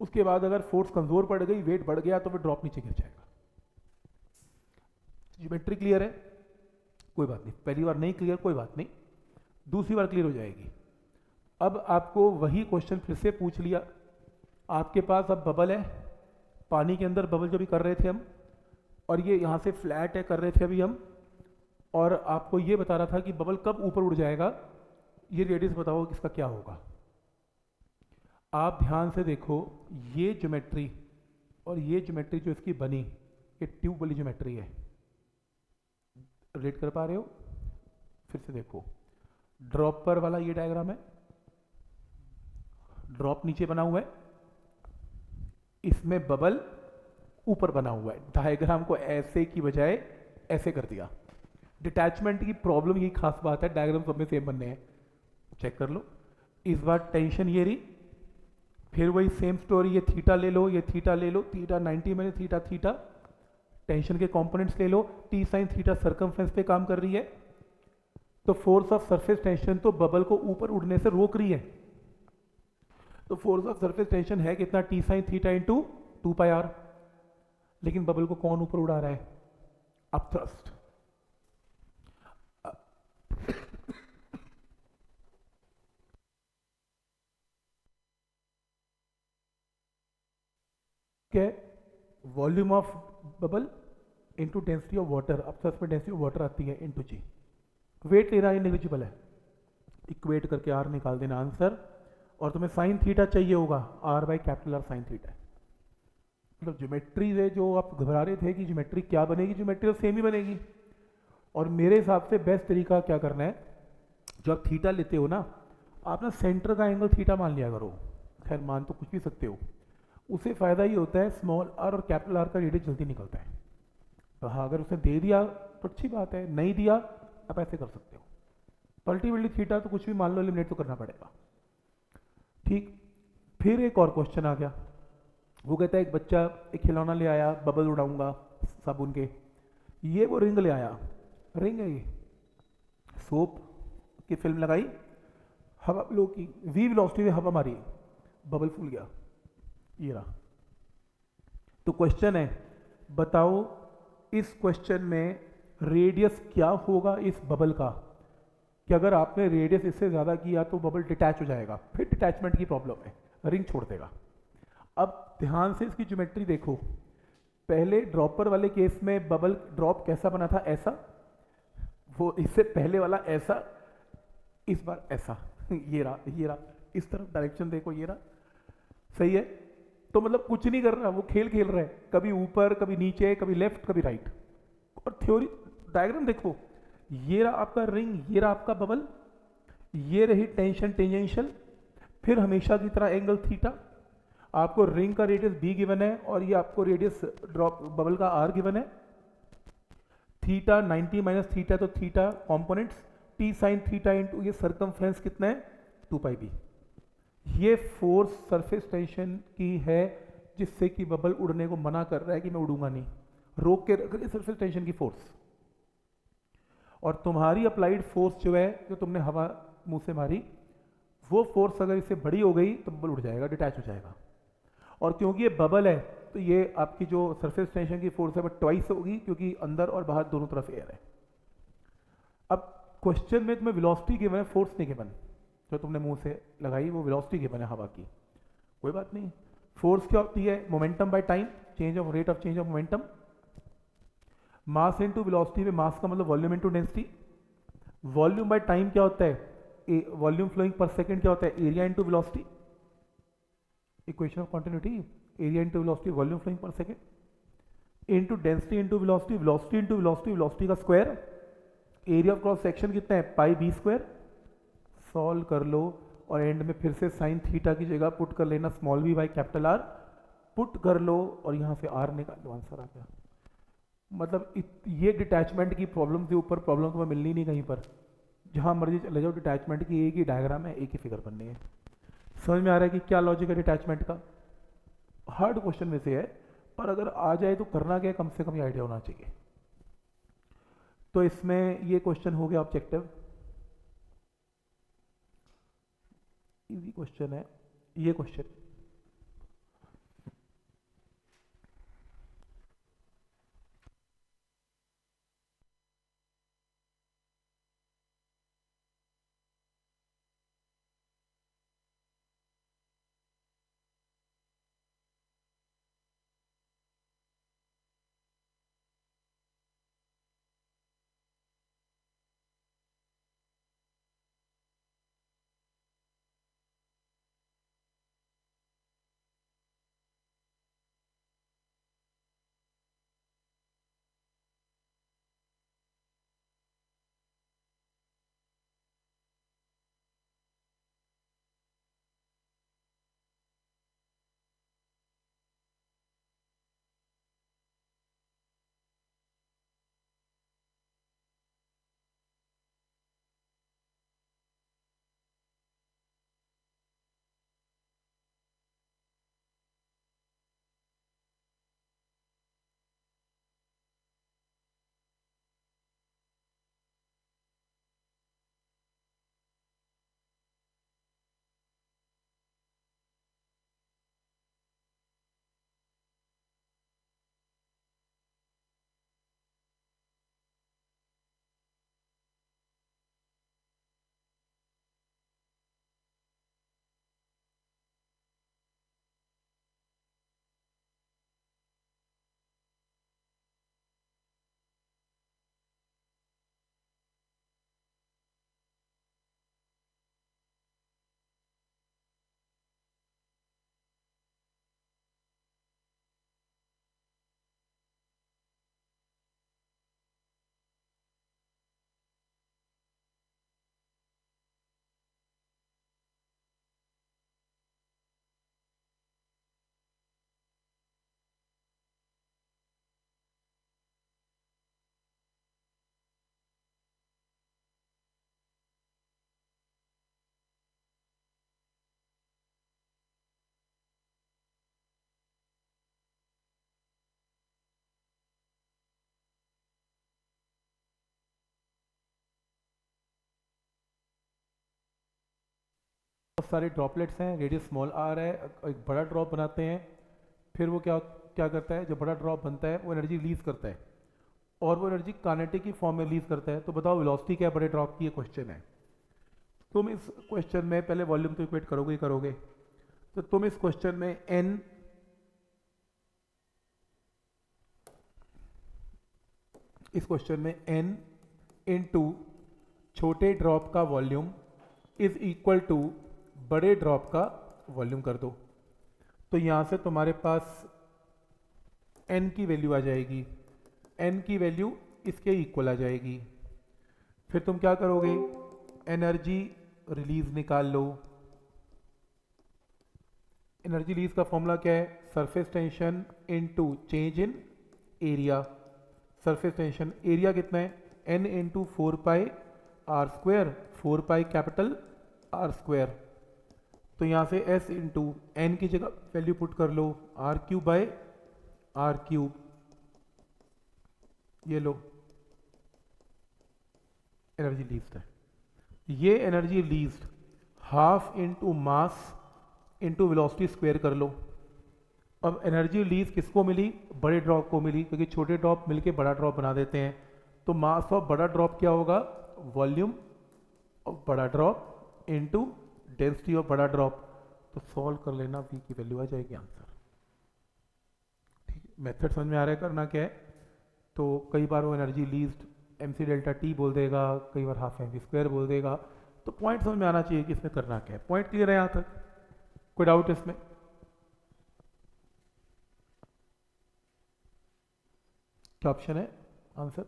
उसके बाद अगर फोर्स कमजोर पड़ गई, वेट बढ़ गया, तो फिर ड्रॉप नीचे गिर जाएगा। ज्योमेट्री क्लियर है, कोई बात नहीं, पहली बार नहीं क्लियर कोई बात नहीं, दूसरी बार क्लियर हो जाएगी। अब आपको वही क्वेश्चन फिर से पूछ लिया, आपके पास अब बबल है, पानी के अंदर बबल जो भी कर रहे थे हम, और ये यहाँ से फ्लैट है कर रहे थे अभी हम, और आपको ये बता रहा था कि बबल कब ऊपर उड़ जाएगा, ये रेडियस बताओ इसका क्या होगा। आप ध्यान से देखो, ये ज्योमेट्री और ये ज्योमेट्री जो इसकी बनी, ये ट्यूब वाली ज्योमेट्री है, रिलेट कर पा रहे हो, फिर से देखो, ड्रॉपर वाला ये डायग्राम है, ड्रॉप नीचे बना हुआ है, इसमें बबल ऊपर बना हुआ है, डायग्राम को ऐसे की बजाय ऐसे कर दिया। डिटैचमेंट की प्रॉब्लम, ये खास बात है, डायग्राम सब में सेम बनने हैं, चेक कर लो। इस बार टेंशन ये रही, फिर वही सेम स्टोरी, ये थीटा ले लो, ये थीटा ले लो, थीटा 90 में थीटा थीटा, टेंशन के कंपोनेंट्स ले लो, टी साइन थीटा सर्कमफ्रेंस पे काम कर रही है, तो फोर्स ऑफ सरफेस टेंशन तो बबल को ऊपर उड़ने से रोक रही है। तो फोर्स ऑफ सरफेस टेंशन है कितना, T sine theta into 2πr। लेकिन बबल को कौन ऊपर उड़ा रहा है, अपथ्रस्ट। क्या, volume of bubble into density of water, upthrust में डेंसिटी ऑफ वाटर आती है इंटू जी। वेट लेना इनएलिजिबल है, इक्वेट करके आर निकाल देना आंसर। और तुम्हें साइन थीटा चाहिए होगा, r by capital R sine theta. मतलब ज्योमेट्री से जो आप घबरा रहे थे कि ज्योमेट्री क्या बनेगी, ज्योमेट्री तो सेम ही बनेगी। और मेरे हिसाब से बेस्ट तरीका क्या करना है, जो आप थीटा लेते हो ना, आप ना सेंटर का एंगल थीटा मान लिया करो। खैर मान तो कुछ भी सकते हो, उसे फ़ायदा ये होता है स्मॉल आर और कैपिटल आर का रेडियस जल्दी निकलता है। तो हाँ, अगर उसने दे दिया तो अच्छी बात है, नहीं दिया आप ऐसे कर सकते हो। तो अल्टीमेटली थीटा तो कुछ भी मान लो, एलिमिनेट तो करना पड़ेगा। ठीक, फिर एक और क्वेश्चन आ गया। वो कहता है एक बच्चा एक खिलौना ले आया, बबल उड़ाऊंगा साबुन के। ये वो रिंग ले आया, रिंग है ये, सोप की फिल्म लगाई, हवा ब्लो की, वी वेलोसिटी में हवा मारी, बबल फूल गया, ये रहा। तो क्वेश्चन है, बताओ इस क्वेश्चन में रेडियस क्या होगा इस बबल का, कि अगर आपने रेडियस इससे ज़्यादा किया तो बबल डिटैच हो जाएगा, फिर डिटैचमेंट की प्रॉब्लम है, रिंग छोड़ देगा। अब ध्यान से इसकी ज्योमेट्री देखो। पहले ड्रॉपर वाले केस में बबल ड्रॉप कैसा बना था, ऐसा, वो इससे पहले वाला ऐसा, इस बार ऐसा ये रहा, ये रहा, इस तरफ डायरेक्शन देखो, ये रहा, सही है। तो मतलब कुछ नहीं कर रहा, वो खेल खेल रहा है, कभी ऊपर कभी नीचे, कभी लेफ्ट कभी राइट। और थ्योरी डायग्राम देखो, ये रहा आपका रिंग, ये रहा आपका बबल, ये रही टेंशन टेंजेंशियल, फिर हमेशा की तरह एंगल थीटा। आपको रिंग का रेडियस बी गिवन है और ये आपको रेडियस ड्रॉप बबल का आर गिवन है। थीटा 90 माइनस थीटा, तो theta components, T sine theta into ये सर्कमफ्रेंस कितना है 2πb। ये फोर्स सरफेस टेंशन की है, जिससे कि बबल उड़ने को मना कर रहा है कि मैं उड़ूंगा नहीं, रोक के रख रही है सरफेस टेंशन की फोर्स। और तुम्हारी अप्लाइड फोर्स जो है, जो तुमने हवा मुंह से मारी, वो फोर्स अगर इससे बड़ी हो गई तो बबल उड़ जाएगा, डिटैच हो जाएगा। और क्योंकि ये बबल है तो ये आपकी जो सरफेस टेंशन की फोर्स है वो ट्वाइस होगी, क्योंकि अंदर और बाहर दोनों तरफ एयर है। अब क्वेश्चन में तुम्हें वेलोसिटी गिवन है, फोर्स नहीं गिवन। जो तुमने मुंह से लगाई वो वेलोसिटी गिवन है हवा की, कोई बात नहीं। फोर्स क्या होती है, momentum by time, change of rate of change of momentum. Mass into velocity में मास का मतलब volume into density. Volume by time क्या होता है, वॉल्यूम फ्लोइंग पर सेकंड क्या होता है, area into velocity. Equation of continuity, area into velocity, volume flowing per second into density into velocity, velocity into velocity, velocity का square, area of cross section कितना है पाई B square. Solve कर लो और and में फिर से साइन थीटा की जगह पुट कर लेना small v by capital R, put कर लो और यहाँ से आर निकाल लो, आंसर आ गया। मतलब ये डिटैचमेंट की प्रॉब्लम के ऊपर प्रॉब्लम तुम्हें मिलनी नहीं कहीं पर, जहाँ मर्जी चले जाओ, डिटैचमेंट की एक ही डायग्राम है, एक ही फिगर बननी है। समझ में आ रहा है कि क्या लॉजिक है डिटैचमेंट का। हार्ड क्वेश्चन में से है, पर अगर आ जाए तो करना क्या, कम से कम ये आइडिया होना चाहिए। तो इसमें ये क्वेश्चन हो गया ऑब्जेक्टिव, इजी क्वेश्चन है ये क्वेश्चन। बहुत सारे ड्रॉपलेट्स हैं, रेडियस स्मॉल आर है, एक बड़ा ड्रॉप बनाते हैं, फिर वो क्या क्या करता है, जब बड़ा ड्रॉप बनता है वो एनर्जी रिलीज करता है और वो एनर्जी काइनेटिक की फॉर्म में रिलीज करता है। तो बताओ वेलोसिटी क्या है बड़े ड्रॉप की, ये क्वेश्चन है। तुम इस क्वेश्चन में पहले वॉल्यूम तो इक्वेट करोगे ही करोगे, तो तुम इस क्वेश्चन में एन n इंटू छोटे ड्रॉप का वॉल्यूम इज इक्वल टू बड़े ड्रॉप का वॉल्यूम कर दो। तो यहां से तुम्हारे पास n की वैल्यू आ जाएगी, n की वैल्यू इसके इक्वल आ जाएगी। फिर तुम क्या करोगे, एनर्जी रिलीज निकाल लो। एनर्जी रिलीज का फॉर्मूला क्या है, surface tension into change in area. Surface tension area कितना है, n into 4 pi r square, 4 pi capital R square. तो यहाँ से s इंटू एन की जगह वैल्यू पुट कर लो, R cube by R cube, ये लो एनर्जी रिलीज्ड है। ये energy released half into mass into velocity square कर लो। अब एनर्जी रिलीज किसको मिली, बड़े ड्रॉप को मिली, क्योंकि छोटे ड्रॉप मिलके बड़ा ड्रॉप बना देते हैं। तो मास ऑफ बड़ा ड्रॉप क्या होगा, वॉल्यूम ऑफ बड़ा ड्रॉप इनटू डेंसिटी ऑफ बड़ा ड्रॉप। तो सॉल्व कर लेना, v की वैल्यू आ जाएगी आंसर। ठीक है, मेथड समझ में आ रहा है करना क्या है। तो कई बार वो energy released mc delta t बोल देगा, कई बार हाफ mv स्क्वायर बोल देगा। तो पॉइंट समझ में आना चाहिए कि इसमें करना क्या है। पॉइंट क्लियर है यहाँ तक, कोई डाउट इसमें? क्या ऑप्शन है आंसर?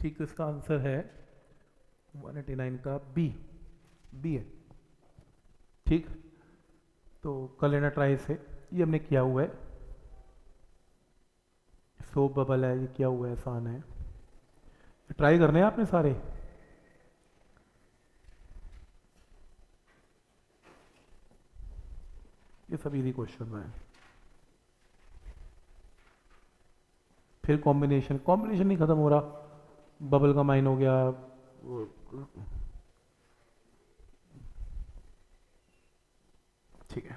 ठीक, तो इसका आंसर है 189 का बी है। ठीक, तो कर लेना ट्राई से, ये हमने किया हुआ है। सोप बबल है, ये किया हुआ है, आसान है, ट्राई करने हैं आपने सारे। ये सब इजी क्वेश्चन है। फिर कॉम्बिनेशन नहीं खत्म हो रहा, बबल का माइन हो गया। ठीक है।